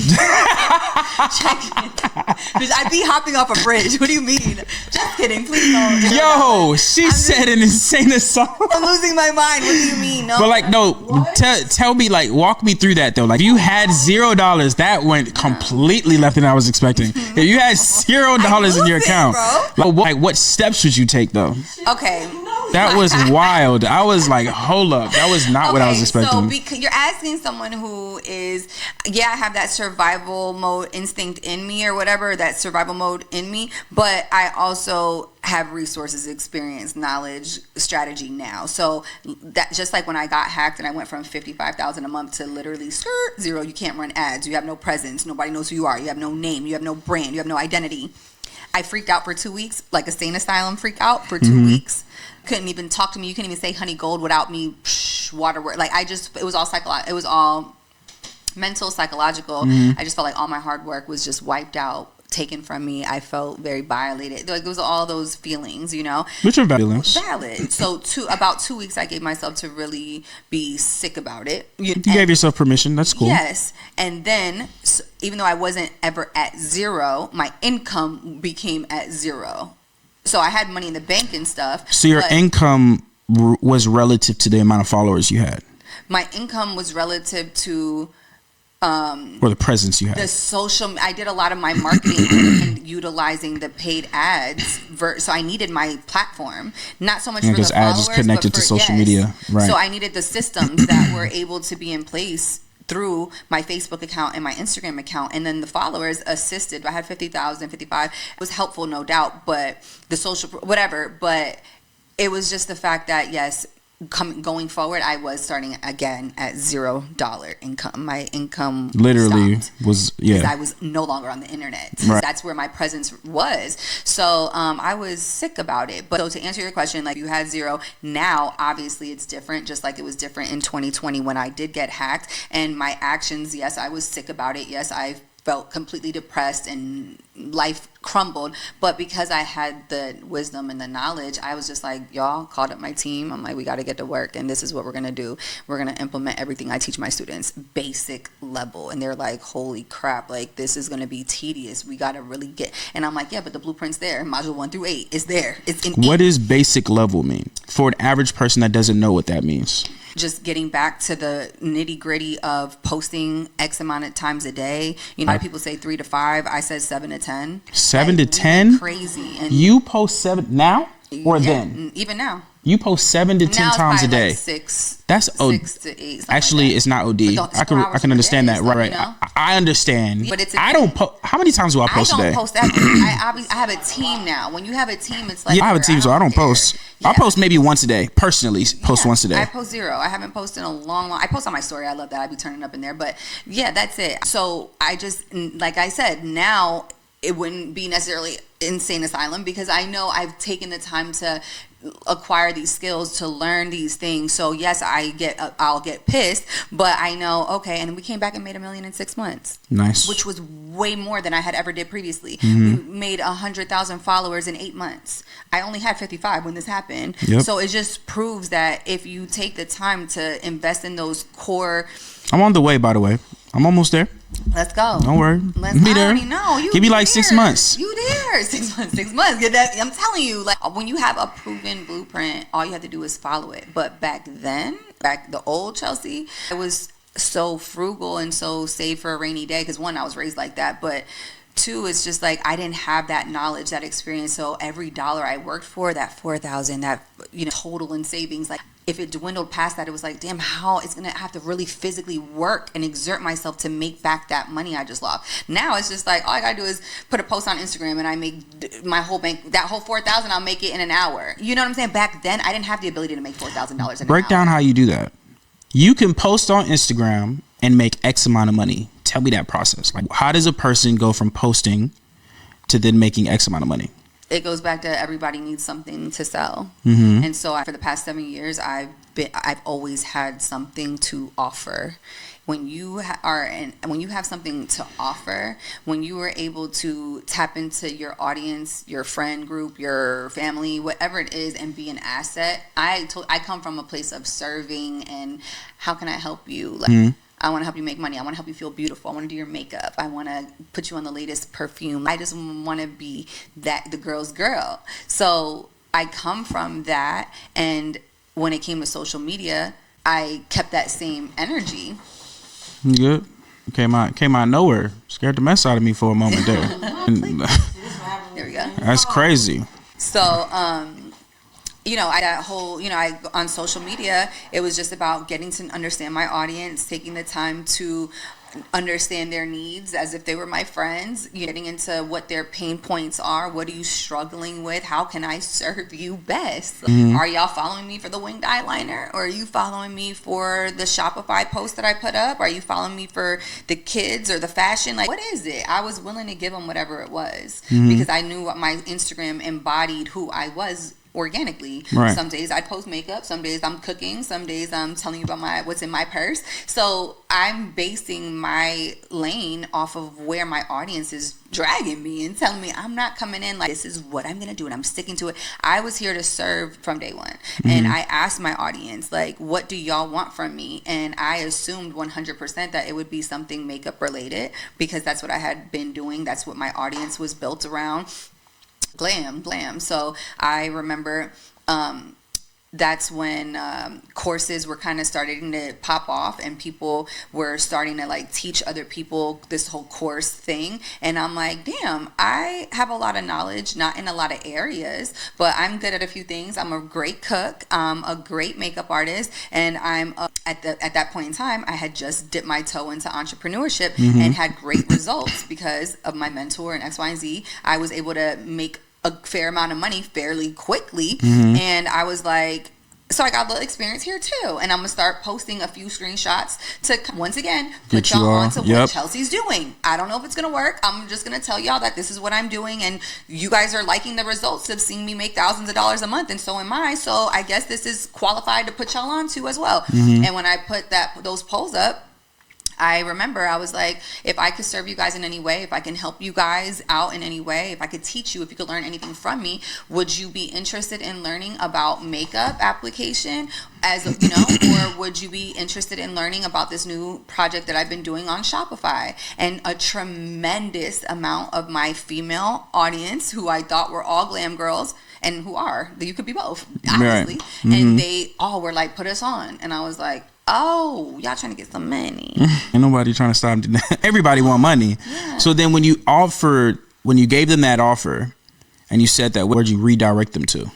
S2: I'd be hopping off a bridge. What do you mean? Just kidding. Please don't.
S4: Yo, she said an insane asylum.
S2: I'm losing my mind. What do you mean? No.
S4: But like, no, tell me, like, walk me through that though. Like, if you had $0, that went completely left than I was expecting. If you had $0 in your account, like, what steps would you take though?
S2: Okay.
S4: That was wild. I was like, hold up. That was not what I was expecting.
S2: So because you're asking someone who is, I have that survival mode instinct in me or whatever, that survival mode in me, but I also have resources, experience, knowledge, strategy now. So that just like when I got hacked and I went from $55,000 a month to literally zero, you can't run ads, you have no presence, nobody knows who you are, you have no name, you have no brand, you have no identity. I freaked out for 2 weeks, like a sane asylum freak out for 2 weeks. Couldn't even talk to me. You couldn't even say honey gold without me water. Like it was all psychological. It was all mental, psychological. I just felt like all my hard work was just wiped out, taken from me. I felt very violated. Like it was all those feelings, you know.
S4: Which are valid.
S2: So about 2 weeks, I gave myself to really be sick about it.
S4: You gave yourself permission. That's cool.
S2: Yes, and then even though I wasn't ever at zero, my income became at zero. So I had money in the bank and stuff.
S4: So your income was relative to the amount of followers you had? My
S2: income was relative to
S4: or the presence you had.
S2: I did a lot of my marketing and utilizing the paid ads. So I needed my platform, not so much for the followers,
S4: because ads is connected to social media, right?
S2: So I needed the systems that were able to be in place through my Facebook account and my Instagram account, and then the followers assisted. I had 50,000, 55. It was helpful, no doubt, but the social whatever. But it was just the fact that going forward, I was starting again at $0 income. My income
S4: literally was
S2: because I was no longer on the internet. Right. That's where my presence was. So I was sick about it. But so to answer your question, like you had zero. Now, obviously, it's different. Just like it was different in 2020 when I did get hacked, and my actions. Yes, I was sick about it. Yes, I felt completely depressed and life crumbled, but because I had the wisdom and the knowledge, I was just like, y'all, called up my team. I'm like, we got to get to work, and this is what we're gonna do. We're gonna implement everything I teach my students, basic level. And they're like, holy crap, like this is gonna be tedious. We gotta really get. And I'm like, yeah, but the blueprint's there. Module 1 through 8 is there. It's in.
S4: What does basic level mean for an average person that doesn't know what that means?
S2: Just getting back to the nitty gritty of posting X amount of times a day. You know, a lot of people say 3 to 5. I said 7 to 10.
S4: 7 to 10?
S2: Crazy. And
S4: you post 7 now or then?
S2: Even now.
S4: You post 7 to 10 times a day.
S2: Like 6.
S4: That's
S2: 6 to 8.
S4: Actually,
S2: like
S4: it's not OD. I can understand that. Right. You know? I understand. But I don't post. How many times do I post a day?
S2: I don't post that. I have a team now. When you have a team, it's like
S4: I have a team, so I don't post. Yeah. I post maybe once a day. Personally, post once a day.
S2: I post 0. I haven't posted in a long. I post on my story. I love that. I be turning up in there. But yeah, that's it. So I just, like I said, now it wouldn't be necessarily insane asylum because I know I've taken the time to acquire these skills, to learn these things. So yes, I'll get pissed, but I know, okay, and we came back and made $1 million in 6 months.
S4: Nice.
S2: Which was way more than I had ever did previously.
S4: Mm-hmm.
S2: We made 100,000 followers in 8 months. I only had 55 when this happened.
S4: Yep.
S2: So it just proves that if you take the time to invest in those core.
S4: I'm on the way, by the way. I'm almost there.
S2: Let's go.
S4: Don't worry.
S2: Let's
S4: Be
S2: I
S4: there.
S2: already know.
S4: Give me like 6 months.
S2: You there. 6 months. 6 months. Get that. I'm telling you, like, when you have a proven blueprint, all you have to do is follow it. But back the old Chelsea, it was so frugal and so save for a rainy day. Because one, I was raised like that. But two, it's just like I didn't have that knowledge, that experience. So every dollar I worked for, that $4,000, that total in savings, like, if it dwindled past that, it was like, damn, how it's going to have to really physically work and exert myself to make back that money I just lost. Now it's just like, all I got to do is put a post on Instagram and I make my whole bank, that whole $4,000, I'll make it in an hour. You know what I'm saying? Back then, I didn't have the ability to make $4,000 in an hour.
S4: Break down how you do that. You can post on Instagram and make X amount of money. Tell me that process. Like, how does a person go from posting to then making X amount of money?
S2: It goes back to everybody needs something to sell.
S4: Mm-hmm.
S2: And so for the past 7 years, I've always had something to offer. When you when you have something to offer, when you are able to tap into your audience, your friend group, your family, whatever it is, and be an asset. I come from a place of serving and how can I help you? Like, I want to help you make money. I want to help you feel beautiful. I want to do your makeup. I want to put you on the latest perfume. I just want to be the girl's girl. So I come from that. And when it came to social media, I kept that same energy.
S4: You good? Came out of nowhere. Scared the mess out of me for a moment there.
S2: There we go.
S4: That's crazy.
S2: So, I on social media, it was just about getting to understand my audience, taking the time to understand their needs as if they were my friends, getting into what their pain points are. What are you struggling with? How can I serve you best? Mm-hmm. Are y'all following me for the winged eyeliner? Or are you following me for the Shopify post that I put up? Are you following me for the kids or the fashion? Like, what is it? I was willing to give them whatever it was because I knew what my Instagram embodied who I was organically.
S4: Right.
S2: Some days I post makeup, some days I'm cooking, some days I'm telling you about what's in my purse. So I'm basing my lane off of where my audience is dragging me and telling me I'm not coming in like this is what I'm gonna do and I'm sticking to it. I was here to serve from day one. And I asked my audience, like, what do y'all want from me? And I assumed 100% that it would be something makeup related because that's what I had been doing. That's what my audience was built around. Glam. So I remember that's when courses were kind of starting to pop off and people were starting to like teach other people this whole course thing. And I'm like, damn, I have a lot of knowledge, not in a lot of areas, but I'm good at a few things. I'm a great cook. I'm a great makeup artist. And I'm at that point in time, I had just dipped my toe into entrepreneurship and had great results because of my mentor and X, Y, and Z. I was able to make a fair amount of money fairly quickly. And I was like, so I got the experience here too. And I'm going to start posting a few screenshots to, once again, put y'all on to what Chelsea's doing. I don't know if it's going to work. I'm just going to tell y'all that this is what I'm doing. And you guys are liking the results of seeing me make thousands of dollars a month. And so am I. So I guess this is qualified to put y'all on to as well. And when I put those polls up, I remember I was like, if I could serve you guys in any way, if I can help you guys out in any way, if I could teach you, if you could learn anything from me, would you be interested in learning about makeup application or would you be interested in learning about this new project that I've been doing on Shopify? And a tremendous amount of my female audience, who I thought were all glam girls, and who are, you could be both, honestly. Right. And they all were like, put us on. And I was like, oh, y'all trying to get some money.
S4: Ain't nobody trying to stop that. Everybody want money. Yeah. So then when you gave them that offer and you said that, where'd you redirect them to?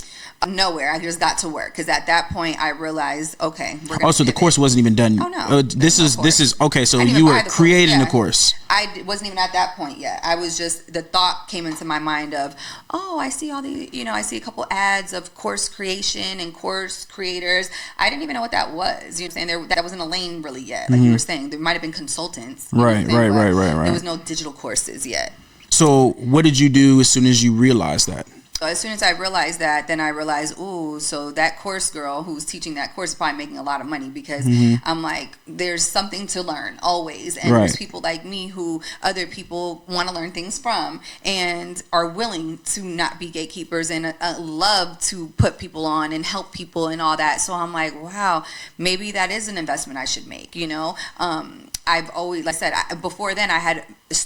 S2: Nowhere. I just got to work because at that point I realized, okay, we're
S4: gonna the course wasn't even done.
S2: Oh no.
S4: This is okay. So you were creating the course.
S2: I wasn't even at that point yet. I was just, the thought came into my mind of, oh, I see all the, I see a couple ads of course creation and course creators. I didn't even know what that was. You know what I'm saying? That wasn't a lane really yet. Like you were saying, there might have been consultants.
S4: Right.
S2: There was no digital courses yet.
S4: So what did you do as soon as you realized that?
S2: So as soon as I realized that, then I realized, ooh, so that course girl who's teaching that course is probably making a lot of money, because I'm like, there's something to learn always. And there's people like me who other people want to learn things from and are willing to not be gatekeepers and love to put people on and help people and all that. So I'm like, wow, maybe that is an investment I should make, you know? I've always, like I said, before then I had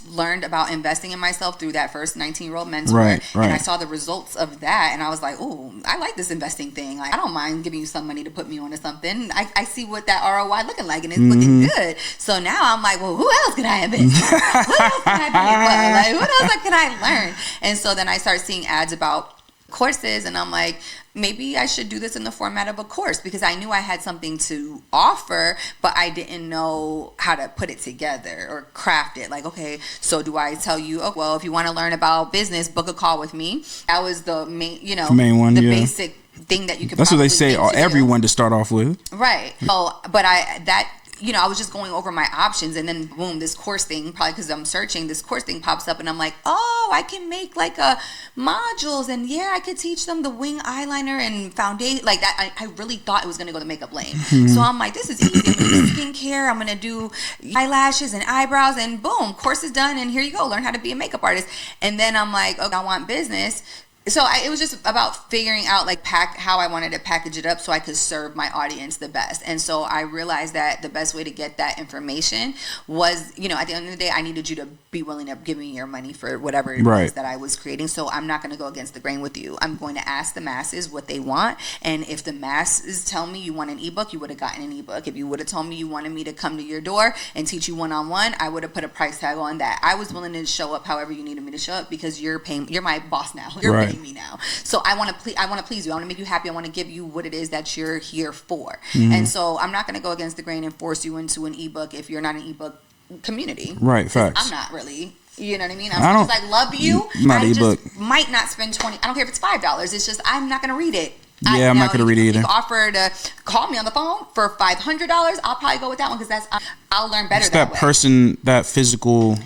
S2: learned about investing in myself through that first 19-year-old mentor. And I saw the results of that, and I was like, oh, I like this investing thing. Like, I don't mind giving you some money to put me onto something. I see what that ROI looking like, and it's looking good. So now I'm like, well, who else can I invest in? What else can I pay for? Like, what else can I learn? And so then I started seeing ads about courses, and I'm like, maybe I should do this in the format of a course, because I knew I had something to offer, but I didn't know how to put it together or craft it. Like, okay, so do I tell you, oh, well, if you want to learn about business, book a call with me? That was the main, you know, the main one, the basic thing that you could.
S4: That's what they say, everyone to start off with.
S2: Right. Oh, but you know, I was just going over my options, and then boom, this course thing, probably because I'm searching, this course thing pops up, and I'm like, oh, I can make like modules, and yeah, I could teach them the wing eyeliner and foundation, like that. I really thought it was going to go the makeup lane. So I'm like, this is easy. Skincare, I'm going to do eyelashes and eyebrows, and boom, course is done, and here you go, learn how to be a makeup artist. And then I'm like, okay, I want business. So it was just about figuring out like how I wanted to package it up so I could serve my audience the best. And so I realized that the best way to get that information was, you know, at the end of the day, I needed you to be willing to give me your money for whatever it was that I was creating. So I'm not going to go against the grain with you. I'm going to ask the masses what they want. And if the masses tell me you want an ebook, you would have gotten an ebook. If you would have told me you wanted me to come to your door and teach you one-on-one, I would have put a price tag on that. I was willing to show up however you needed me to show up, because you're my boss now. You're paying me now. So I want to please you. I want to make you happy. I want to give you what it is that you're here for. And so I'm not going to go against the grain and force you into an ebook if you're not an ebook community.
S4: Right, facts.
S2: I'm not really. You know what I mean? I love you. I just might not spend $20. I don't care if it's $5. It's just I'm not going to read it.
S4: I'm not going to read it either.
S2: If you offer to call me on the phone for $500, I'll probably go with that one, because I'll learn better that way. That
S4: person, that physical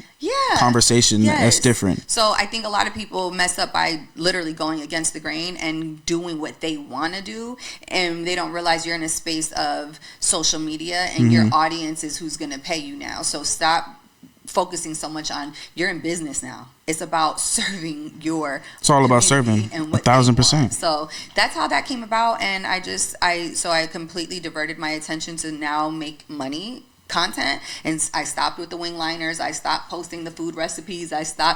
S4: conversation, that's different.
S2: So I think a lot of people mess up by literally going against the grain and doing what they want to do, and they don't realize you're in a space of social media, and your audience is who's going to pay you now. So stop focusing so much on, you're in business now. It's about serving your.
S4: It's all about serving. 1,000%.
S2: So that's how that came about, and I completely diverted my attention to now make money content, and I stopped with the wing liners. I stopped posting the food recipes. I saw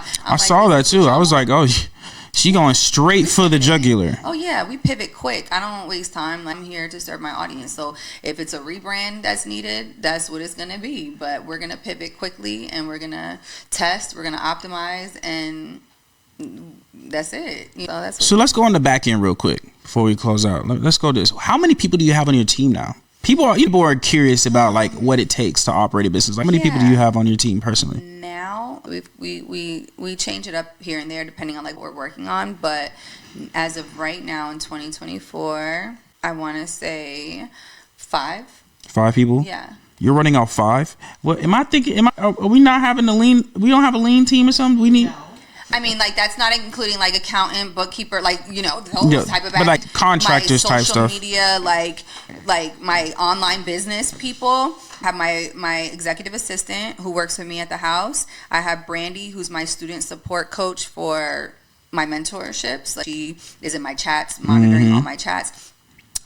S4: that too. I was like, oh, she going straight for the jugular.
S2: Oh yeah, we pivot quick. I don't waste time. I'm here to serve my audience. So if it's a rebrand that's needed, that's what it's gonna be. But we're gonna pivot quickly, and we're gonna test. We're gonna optimize, and that's it.
S4: So let's go on the back end real quick before we close out. Let's go this. How many people do you have on your team now? People are curious about like what it takes to operate a business. Like, how many people do you have on your team personally?
S2: Now we change it up here and there depending on like what we're working on. But as of right now in 2024, I want to say 5. 5 people. Yeah.
S4: You're running off 5. What am I thinking? Are we not having a lean? We don't have a lean team or something. We need. No.
S2: I mean, like, that's not including like accountant, bookkeeper, like, you know, those type of.
S4: But like contractors type stuff.
S2: Social media, like my online business people. I have my executive assistant who works with me at the house. I have Brandy, who's my student support coach for my mentorships. Like, she is in my chats, monitoring all my chats.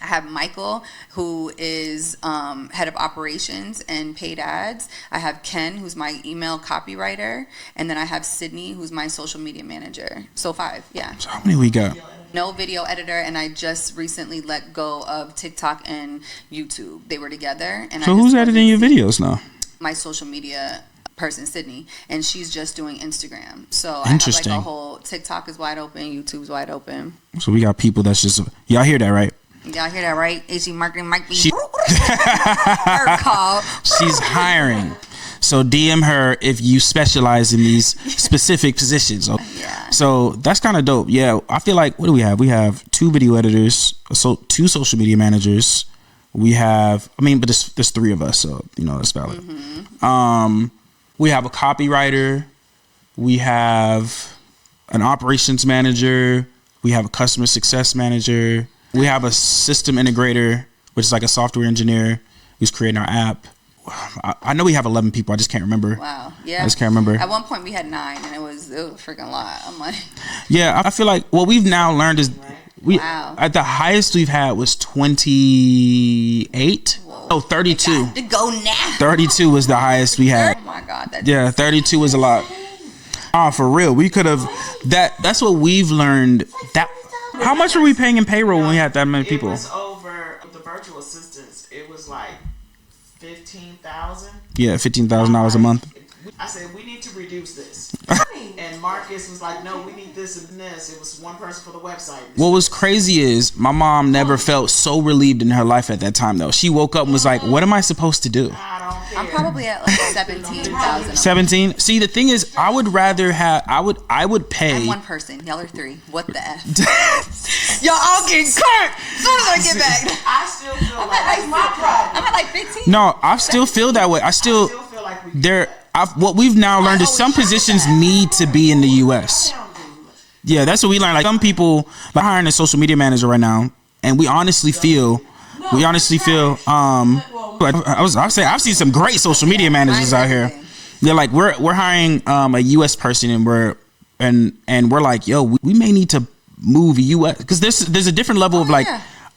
S2: I have Michael, who is head of operations and paid ads. I have Ken, who's my email copywriter. And then I have Sydney, who's my social media manager. So 5, yeah.
S4: So how many we got?
S2: No video editor, and I just recently let go of TikTok and YouTube. They were together. And
S4: so who's editing your videos now?
S2: My social media person, Sydney, and she's just doing Instagram. So I have like a whole TikTok is wide open, YouTube's wide open.
S4: So we got people that's just, y'all hear that, right?
S2: Y'all hear that, right? AC Marketing might be
S4: her call. She's hiring. So DM her if you specialize in these specific positions. Yeah. So that's kind of dope. Yeah, I feel like, what do we have? We have 2 video editors, so 2 social media managers. We have, but there's 3 of us, so you know that's valid. We have a copywriter. We have an operations manager. We have a customer success manager. We have a system integrator, which is like a software engineer who's creating our app. I know we have 11 people. I just can't remember.
S2: Wow. Yeah.
S4: I just can't remember.
S2: At one point we had 9, and it was a freaking lot. I'm like.
S4: Yeah, I feel like what we've now learned is at the highest we've had was 28.
S2: Whoa.
S4: Oh, 32.
S2: To go now.
S4: 32 was the highest we had.
S2: Oh my God.
S4: 32 was a lot. For real. We could have that's what we've learned. That how much were we paying in payroll when we had that many people?
S3: It was over the virtual assistants. It was like 15,000.
S4: Yeah, $15,000 a month.
S3: I said we need to reduce this, and Marcus was like, "No, we need this and this." It was one person for the website.
S4: What was crazy is my mom never felt so relieved in her life at that time though. She woke up and was like, "What am I supposed to do?"
S3: I don't care.
S2: I'm probably at like 17,000.
S4: 17. See, the thing is, I would rather have. I would pay.
S2: I'm one person. Y'all are 3. What the f? Y'all all getting cut. As soon as I get back.
S3: I still feel like my problem.
S2: I'm at like 15.
S4: No, I still feel that way. I still
S3: feel like we
S4: what we've now learned is some positions need to be in the U.S. Yeah, that's what we learned. Like some people, like hiring a social media manager right now, and we honestly feel. I've seen some great social media managers out here. Yeah, like we're hiring a U.S. person, and we're like, yo, we may need to move U.S. because there's a different level of like.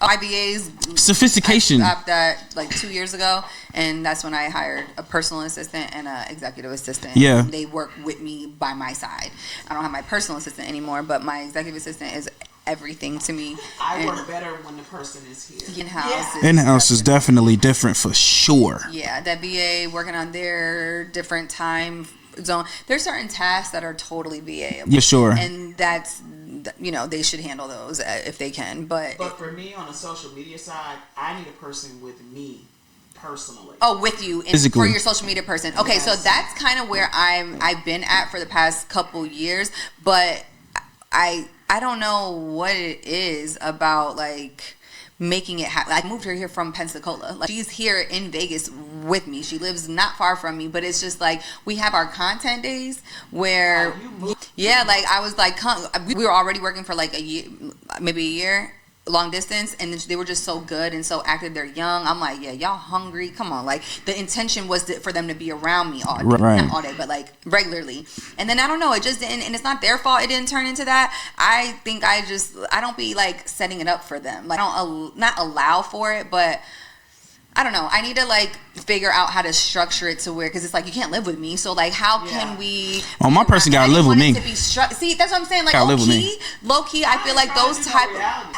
S2: IBA's
S4: sophistication.
S2: I stopped that like 2 years ago, and that's when I hired a personal assistant and an executive assistant.
S4: Yeah,
S2: they work with me by my side. I don't have my personal assistant anymore, but my executive assistant is everything to me.
S3: I work better when the person is here.
S4: In-house is definitely different for sure.
S2: Yeah, that VA working on their different time zone. There's certain tasks that are totally VA.
S4: Yeah, sure.
S2: And that's, they should handle those if they can. But
S3: for me on the social media side, I need a person with me personally.
S2: Oh, with you for your social media person. Okay, yes. So that's kind of where I've been at for the past couple years, but I don't know what it is about like making it happen. I moved her here from Pensacola. Like she's here in Vegas with me. She lives not far from me, but it's just like we have our content days where like I was like we were already working for like a year, maybe a year. Long distance, and they were just so good and so active. They're young. I'm like, yeah, y'all hungry? Come on. Like the intention was for them to be around me all day, not all day, but like regularly. And then I don't know, it just didn't, and it's not their fault. It didn't turn into that. I think I don't be like setting it up for them. Like I don't not allow for it, but I don't know. I need to like figure out how to structure it to where, because it's like you can't live with me. So like, how can we?
S4: Oh, my person gotta live with me.
S2: See, that's what I'm saying. Like low key, I feel like those type.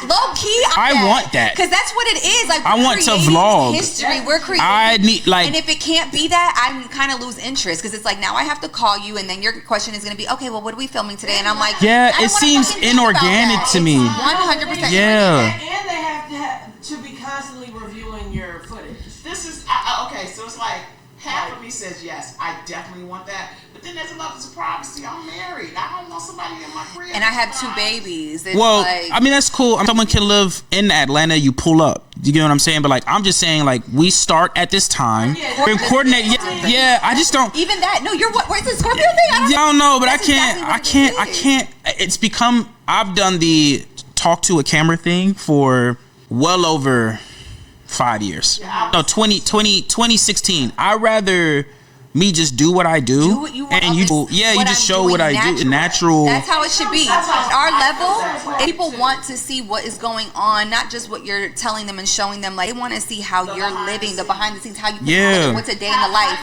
S2: Low key,
S4: I want that
S2: because that's what it is. Like
S4: I want to vlog
S2: history. We're creating.
S4: I need like,
S2: and if it can't be that, I'm kind of lose interest because it's like now I have to call you, and then your question is gonna be, okay, well, what are we filming today? And I'm like,
S4: yeah, it seems inorganic to me.
S2: 100%.
S4: Yeah.
S3: And they have to be constantly reviewing your footage. This is okay, so it's like half of me says yes, I definitely want that, but then there's a level of privacy. I'm married. I don't want somebody in my crib.
S2: And I have 2 babies. It's
S4: well, like, I mean that's cool. Someone can live in Atlanta. You pull up. You get what I'm saying? But like I'm just saying, like we start at this time. We coordinate. Yeah, I just don't.
S2: Even that. No, you're what? Where's the Scorpio thing? I
S4: don't know, but I can't. It's become. I've done the talk to a camera thing for well over 5 years. No, 2016. I'd rather me just do what I do,
S2: what you want,
S4: and you just show what I do. Natural.
S2: That's how it should be. Our level, people want to see what is going on, not just what you're telling them and showing them. Like they want to see how you're living, the behind the scenes, how you what's a day in the life.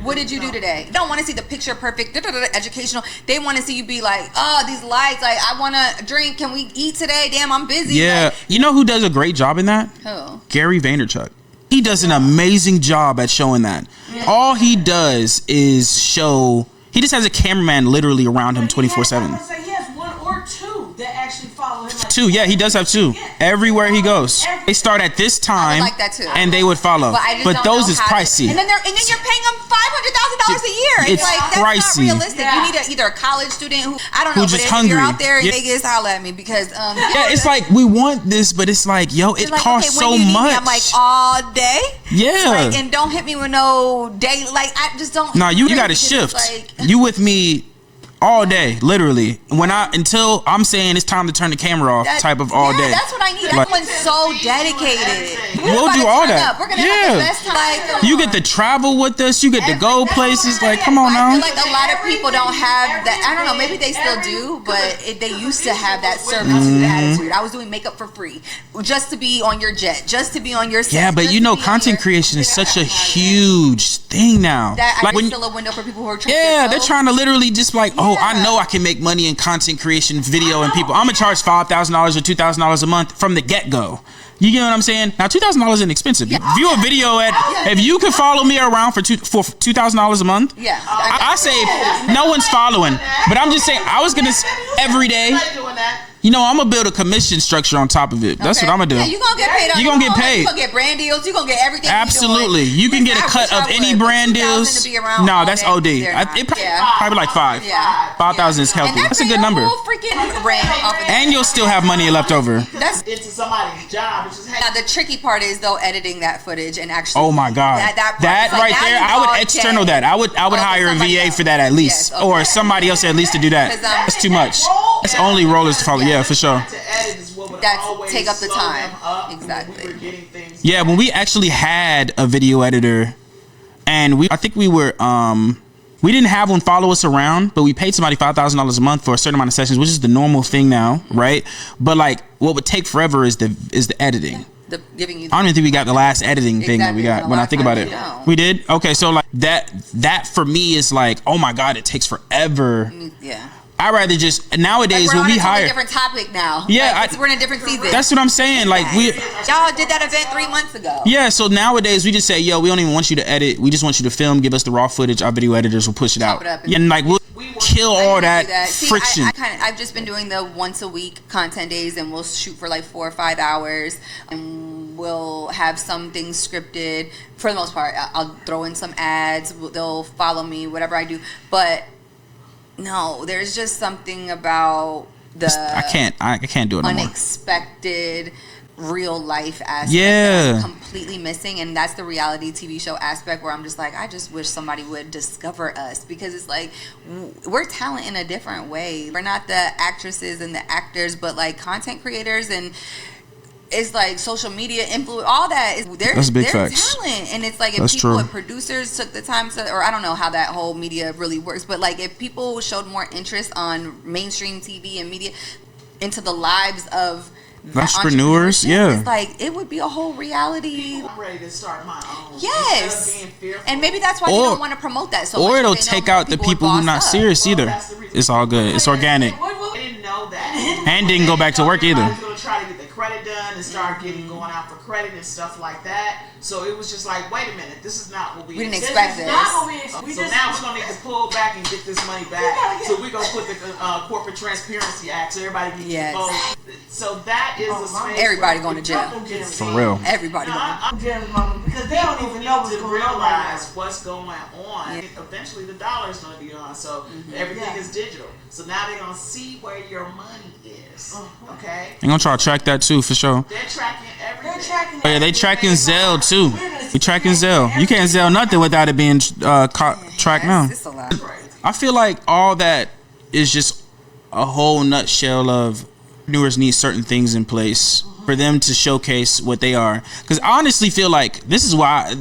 S2: What did you do today? They don't want to see the picture perfect, educational. They want to see you be like, oh, these lights. Like I want to drink. Can we eat today? Damn, I'm busy.
S4: Yeah,
S2: like,
S4: you know who does a great job in that?
S2: Who?
S4: Gary Vaynerchuk. He does an amazing job at showing that. All he does is show. He just has a cameraman literally around him 24/7.
S3: He has 1 or 2 that actually follow him. Like
S4: 2, yeah, he does have 2. Everywhere he goes, they start at this time,
S2: like that too.
S4: And they would follow. But those is pricey.
S2: And then you're paying them $500,000 a year. It's like that's
S4: pricey.
S2: Not realistic. You need either a college student who I don't know,
S4: who's
S2: but
S4: just
S2: if
S4: hungry.
S2: you're out there in Vegas, holla at me because
S4: it's like we want this, but it's like it like, costs so much.
S2: I'm like all day.
S4: Yeah.
S2: Like, and don't hit me with no day. Like I just don't.
S4: No, you got to shift. You with me all day, literally. Until I'm saying it's time to turn the camera off, type of all day.
S2: That's what I need. Everyone's so dedicated.
S4: We'll do all that.
S2: We're gonna have the best time.
S4: You get to travel with us. You get to go places. Like, come on now.
S2: I feel like a lot of people don't have that. I don't know. Maybe they still do, but they used to have that servitude attitude. I was doing makeup for free just to be on your jet, just to be on your set.
S4: Yeah, but you know, content creation is such a huge thing now.
S2: Like when still a window for people who are
S4: they're trying to literally just like, oh, I know I can make money in content creation, video, and people. I'm gonna charge $5,000 or $2,000 a month from the get go. You get what I'm saying? Now, $2,000 isn't expensive. Yeah. View a video if you can follow me around for $2,000 a month.
S2: Yeah,
S4: I say no one's following, but I'm just saying I was gonna every day. You know, I'm gonna build a commission structure on top of it. That's what I'm gonna do.
S2: Yeah, you gonna get paid.
S4: You gonna get paid.
S2: You gonna get brand deals. You gonna get everything.
S4: Absolutely. You can get a cut of any brand deals. No, that's OD. It probably like 5.
S2: Yeah.
S4: 5,000 is healthy. That's a good number. And you'll still have money left over.
S3: That's into somebody's job.
S2: Now the tricky part is though editing that footage and actually.
S4: Oh my God. That right there, I would external that. I would hire a VA for that at least, or somebody else at least to do that. That's too much. It's only rollers to follow. Yeah, for sure.
S2: That take up the time. Exactly.
S4: Yeah, when we actually had a video editor, and I think we didn't have one follow us around, but we paid somebody $5,000 a month for a certain amount of sessions, which is the normal thing now, right? But like, what would take forever is the editing. I don't even think we got the last editing thing that we got. When I think about it, we did. Okay, so like that for me is like, oh my God, it takes forever.
S2: Yeah.
S4: I rather just nowadays when we hire
S2: a different topic now.
S4: Yeah,
S2: we're in a different season.
S4: That's what I'm saying. Like
S2: y'all did that event 3 months ago.
S4: Yeah, so nowadays we just say, yo, we don't even want you to edit. We just want you to film. Give us the raw footage. Our video editors will push it out. And like we'll kill all that friction.
S2: I've just been doing the once a week content days, and we'll shoot for like 4 or 5 hours, and we'll have some things scripted. For the most part, I'll throw in some ads. They'll follow me, whatever I do, but. No, there's just something about I can't do it unexpected real life aspect that I'm completely missing, and that's the reality TV show aspect where I'm just like, I just wish somebody would discover us, because it's like we're talent in a different way. We're not the actresses and the actors, but like content creators, and it's like social media influence, all that is
S4: that's big facts.
S2: Talent, and it's like if if producers took the time to, or I don't know how that whole media really works, but like if people showed more interest on mainstream TV and media into the lives of
S4: entrepreneurs,
S2: it's like it would be a whole reality.
S3: I'm ready to start my own.
S2: Yes, and maybe that's why you don't want to promote that. So
S4: or it'll take out the people who are not serious either. It's all good. It's organic.
S3: I didn't know that,
S4: and didn't go back to work either.
S3: Try to get the credit done and start going out for credit and stuff like that. So it was just like, wait a minute, this is not what we
S2: didn't expect. This.
S3: So now we're gonna need to pull back and get this money back. So we're gonna put the Corporate Transparency Act, so everybody needs to vote. So that is a space.
S2: Everybody going to jail.
S4: For real.
S2: Everybody going to jail
S3: because they don't even know to realize what's going on. Yeah. Eventually, the dollar is gonna be on. So everything is digital. So now they're gonna see where your money is. Okay.
S4: They're gonna try to track that too, for sure.
S3: They're tracking everything.
S4: Oh yeah, they tracking Zelle too. They tracking Zelle. You can't Zelle nothing without it being tracked now. I feel like all that is just a whole nutshell of entrepreneurs need certain things in place for them to showcase what they are. Because I honestly feel like this is why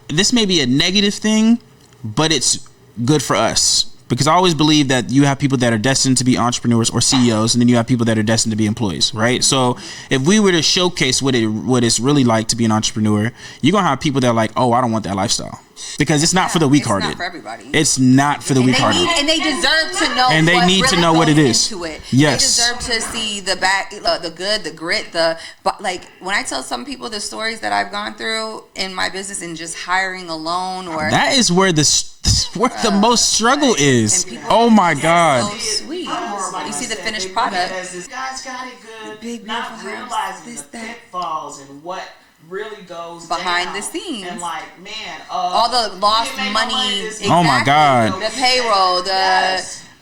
S4: this may be a negative thing, but it's good for us. Because I always believe that you have people that are destined to be entrepreneurs or CEOs, and then you have people that are destined to be employees, right? So if we were to showcase what it's really like to be an entrepreneur, you're gonna have people that are like, oh, I don't want that lifestyle, because it's not for the weak-hearted.
S2: It's not for everybody.
S4: It's not for the weak-hearted.
S2: And they deserve to know.
S4: And they need to know what it is. Yes.
S2: They deserve to see the back, the good, the grit, but like when I tell some people the stories that I've gone through in my business and just hiring alone, or
S4: that is where the most struggle is. Oh my God.
S2: So sweet. You see the finished product.
S3: This guy's got it good.
S2: Big
S3: not realizing the pitfalls and what really goes
S2: behind
S3: down.
S2: the scenes.
S3: And like, man,
S2: all the lost money.
S4: Oh my God.
S2: The payroll,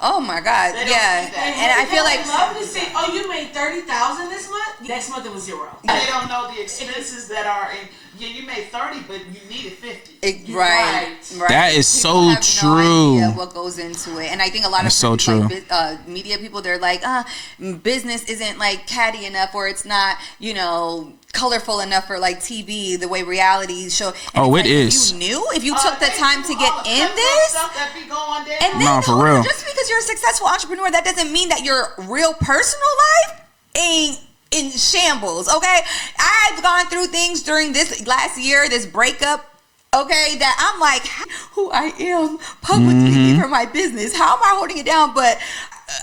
S2: Oh my God,
S3: They don't
S2: yeah.
S3: see that.
S2: And I feel like
S5: love to say, oh, you made 30,000 this month. Next month it was 0.
S3: They don't know the expenses that are in. Yeah, you made 30, but you needed 50.
S2: right.
S4: That is
S2: People
S4: so
S2: have
S4: true.
S2: No idea what goes into it, and I think a lot
S4: That's
S2: of
S4: so
S2: like, media people, they're like, business isn't like catty enough, or it's not, colorful enough for like TV, the way reality show. And
S4: Oh,
S2: it's
S4: it
S2: like,
S4: is.
S2: if you took the time to get in this, and then
S4: Nah, for real.
S2: just because you're a successful entrepreneur, that doesn't mean that your real personal life ain't in shambles. Okay, I've gone through things during this last year, this breakup. Okay, that I'm like, who I am publicly for my business. How am I holding it down? But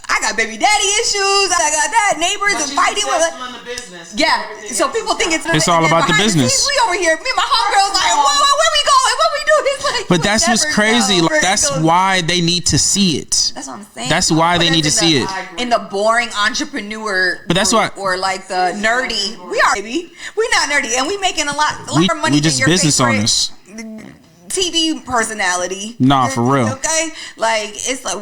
S2: I got baby daddy issues. I got that neighbors and fighting with it.
S3: In the business.
S2: Yeah, so people think it's
S4: all about the business.
S2: We over here, me and my homegirls like, whoa, where we going? What we doing? It's like,
S4: But that's what's crazy. Like, that's why they need to see it.
S2: That's what I'm saying.
S4: That's why they need to see it.
S2: In the boring entrepreneur,
S4: But that's
S2: group,
S4: why-
S2: or like the nerdy. We are, baby. We not nerdy, and we making a lot more money.
S4: We
S2: than
S4: just
S2: your
S4: business
S2: favorite
S4: owners.
S2: TV personality.
S4: Nah, for real.
S2: Okay, like it's like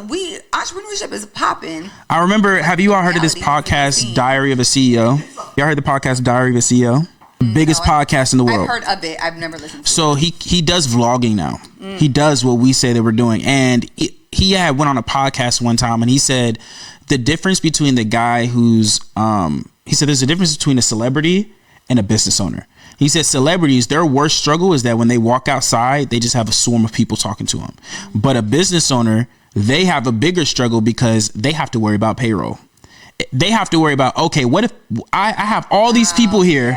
S2: entrepreneurship is popping.
S4: I remember, have you all heard of this
S2: Reality
S4: podcast,
S2: TV.
S4: Diary of a CEO? Y'all heard the podcast Diary of a CEO? Biggest podcast in the world.
S2: I've heard of it. I've never listened to
S4: So he does vlogging now. He does what we say that we're doing. And he had went on a podcast one time and he said the difference between the guy who's he said there's a difference between a celebrity and a business owner. He said celebrities, their worst struggle is that when they walk outside, they just have a swarm of people talking to them. But a business owner, they have a bigger struggle because they have to worry about payroll. They have to worry about, okay, what if I have all these people here,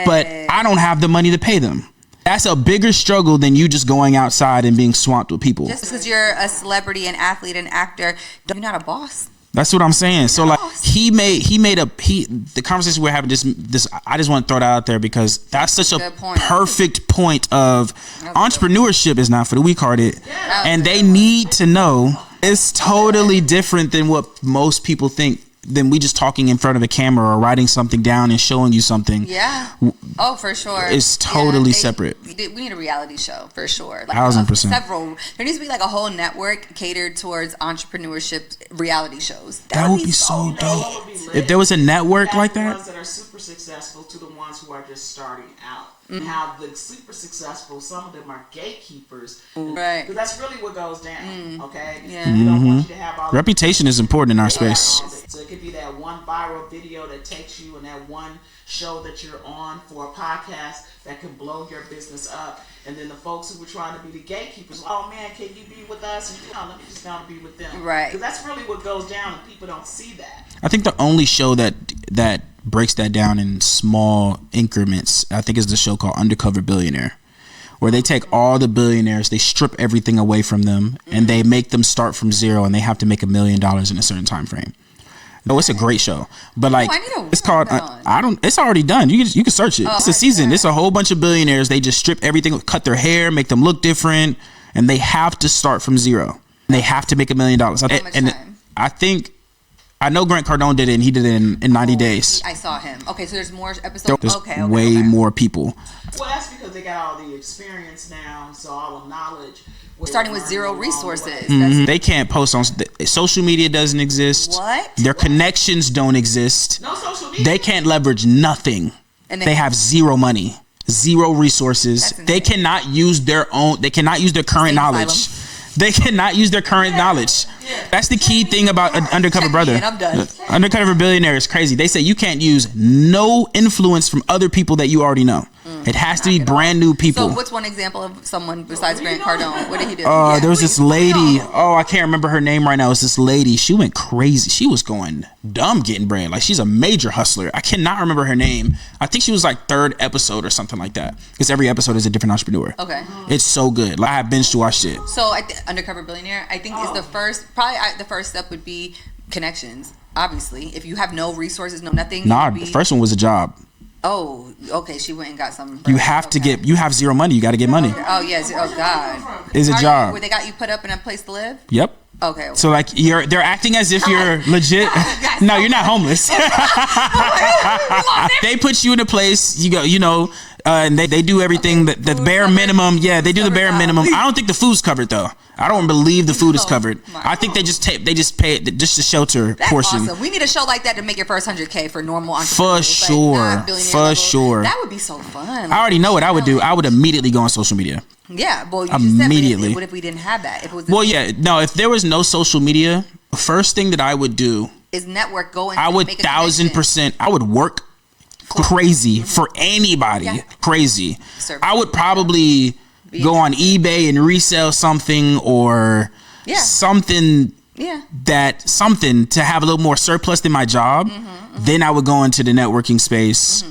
S4: but I don't have the money to pay them? That's a bigger struggle than you just going outside and being swamped with people.
S2: Just because you're a celebrity, an athlete, an actor, you're not a boss.
S4: That's what I'm saying. So like the conversation we're having this I just want to throw that out there because that's such a perfect point of entrepreneurship is not for the weak-hearted, and they need to know it's totally different than what most people think. Than we just talking in front of a camera or writing something down and showing you something.
S2: Yeah. Oh, for sure.
S4: It's totally separate.
S2: We need a reality show for sure. Like
S4: 1000%.
S2: There needs to be like a whole network catered towards entrepreneurship reality shows.
S4: That would be so dope. If there was a network like that.
S3: The ones that are super successful to the ones who are just starting out. And how the super successful, some of them are gatekeepers.
S2: Right.
S3: Because that's really what goes down. Okay.
S2: Yeah.
S3: You don't want you to have all
S4: Reputation is important in our space.
S3: So it could be that one viral video that takes you and that one show that you're on for a podcast that can blow your business up. And then the folks who were trying to be the gatekeepers, oh man, can you be with us? And let me just go and be with them.
S2: Right.
S3: Because that's really what goes down and people don't see that.
S4: I think the only show that breaks that down in small increments, I think, is the show called Undercover Billionaire, where they take all the billionaires, they strip everything away from them, and they make them start from zero, and they have to make $1 million in a certain time frame. No, it's a great show, but like it's called. It's already done. You can search it. It's a season. It's a whole bunch of billionaires. They just strip everything, cut their hair, make them look different, and they have to start from zero. And they have to make $1 million. And I think. I know Grant Cardone did it, and he did it in 90 days.
S2: I saw him. Okay, so there's more episodes.
S4: There's way more people.
S3: Well, that's because they got all the experience now, so all the knowledge.
S2: Starting with zero resources.
S4: They can't post on social media. Doesn't exist.
S2: What?
S4: Their connections don't exist.
S3: No social media.
S4: They can't leverage nothing.
S2: And
S4: they have zero money, zero resources. They cannot use their own. They cannot use their current knowledge. They cannot use their current knowledge. That's the key thing about Undercover Brother.
S2: I'm done.
S4: Undercover Billionaire is crazy. They say you can't use no influence from other people that you already know. It has to be brand new people.
S2: So what's one example of someone besides Grant Cardone? What did he do?
S4: There was this lady. Oh, I can't remember her name right now. It's this lady. She went crazy. She was going dumb getting brand. Like, she's a major hustler. I cannot remember her name. I think she was like 3rd episode or something like that. Because every episode is a different entrepreneur.
S2: Okay.
S4: It's so good. Like, I have binge watched it.
S2: So Undercover Billionaire, I think is the first. Probably the first step would be connections. Obviously, if you have no resources, no nothing.
S4: Nah, the first one was a job.
S2: Oh, okay. She went and got some.
S4: You have to get. You have zero money. You got to get money.
S2: Oh yes. Oh God.
S4: It's a job.
S2: Where they got you put up in a place to live.
S4: Yep.
S2: Okay.
S4: So like they're acting as if you're legit. No, you're not homeless. They put you in a place. You go. And they do everything that the bare minimum. Yeah, they do the bare minimum. I don't think the food's covered though. I don't believe the food is covered. I think they just pay it just the shelter portion.
S2: Awesome. We need a show like that to make your first 100K for normal
S4: For
S2: entrepreneurs.
S4: sure. For sure.
S2: That would be so fun.
S4: I already know what I would do. I would immediately go on social media.
S2: Yeah, well, you
S4: Immediately.
S2: Said, what if we didn't have that? If it was
S4: if there was no social media, the first thing that I would do
S2: is network.
S4: I would 1,000%. I would work crazy for anybody. Yeah. Crazy. I would probably go on eBay and resell something or something. Yeah. Something to have a little more surplus than my job. Then I would go into the networking space.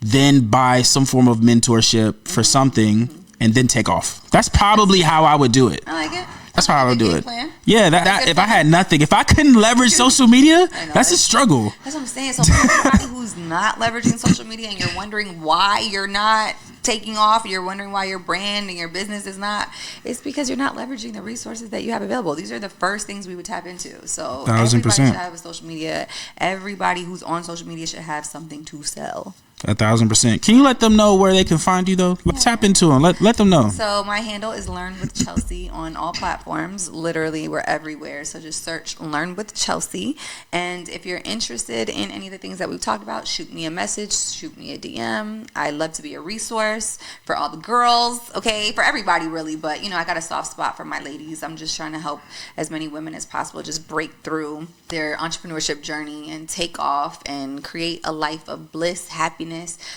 S4: Then buy some form of mentorship for something. And then take off. That's probably how I would do it.
S2: I like it.
S4: That's how I would do it. Plan. Yeah, that if I had nothing, if I couldn't leverage social media, that's a struggle. That's
S2: what I'm saying. So anybody who's not leveraging social media and you're wondering why you're not taking off, you're wondering why your brand and your business is not, it's because you're not leveraging the resources that you have available. These are the first things we would tap into. So
S4: 1,000%.
S2: Everybody should have a social media. Everybody who's on social media should have something to sell.
S4: 1,000%. Can you let them know where they can find you though? Let's tap into them. Let them know.
S2: So my handle is Learn with Chelsea on all platforms. Literally, we're everywhere. So just search Learn with Chelsea. And if you're interested in any of the things that we've talked about, shoot me a message, shoot me a DM. I love to be a resource for all the girls, okay, for everybody really. But I got a soft spot for my ladies. I'm just trying to help as many women as possible just break through their entrepreneurship journey and take off and create a life of bliss, happiness.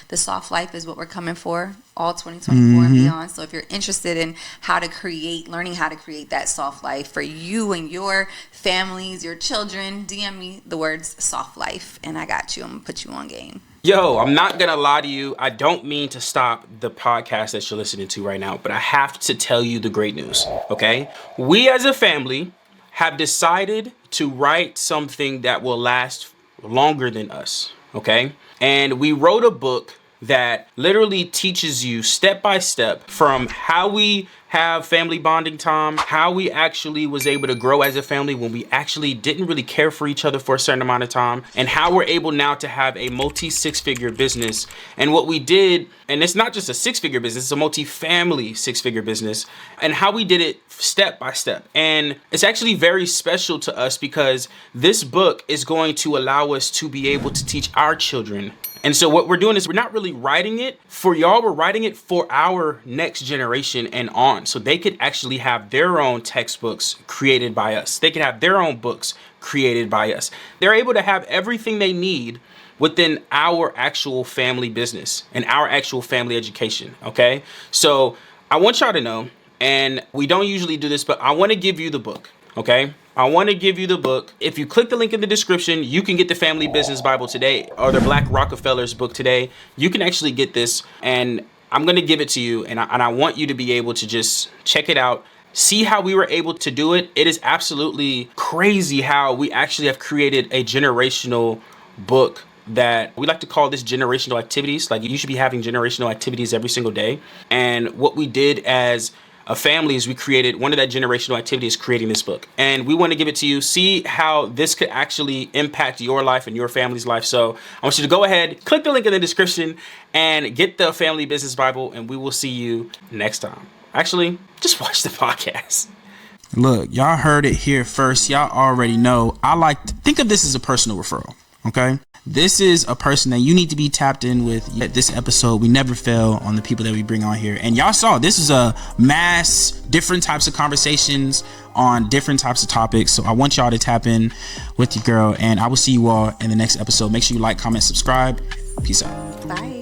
S2: The soft life is what we're coming for all 2024 and beyond. So if you're interested in learning how to create that soft life for you and your families, your children, DM me the words soft life and I got you. I'm gonna put you on game.
S1: Yo, I'm not gonna lie to you. I don't mean to stop the podcast that you're listening to right now, but I have to tell you the great news, okay? We as a family have decided to write something that will last longer than us, okay? And we wrote a book that literally teaches you step by step from how we have family bonding time, how we actually was able to grow as a family when we actually didn't really care for each other for a certain amount of time, and how we're able now to have a multi-six-figure business. And what we did, and it's not just a six-figure business, it's a multi-family six-figure business, and how we did it step by step. And it's actually very special to us because this book is going to allow us to be able to teach our children. And so what we're doing is we're not really writing it for y'all, we're writing it for our next generation and on. So they could actually have their own textbooks created by us. They could have their own books created by us. They're able to have everything they need within our actual family business and our actual family education, okay? So I want y'all to know, and we don't usually do this, but I want to give you the book, okay? I want to give you the book. If you click the link in the description, you can get the Family Business Bible today or the Black Rockefellers book today. You can actually get this, and I'm going to give it to you, and I want you to be able to just check it out. See how we were able to do it. It is absolutely crazy how we actually have created a generational book that we like to call this generational activities. Like, you should be having generational activities every single day. And what we did as a family is we created one of that generational activities, creating this book. And we want to give it to you. See how this could actually impact your life and your family's life. So I want you to go ahead, click the link in the description and get the Family Business Bible, and we will see you next time. Actually, just watch the podcast.
S4: Look, y'all heard it here first. Y'all already know. I like to think of this as a personal referral, okay? This is a person that you need to be tapped in with. This episode, we never fail on the people that we bring on here. And y'all saw, this is a mass, different types of conversations on different types of topics. So I want y'all to tap in with your girl, and I will see you all in the next episode. Make sure you like, comment, subscribe. Peace out.
S2: Bye.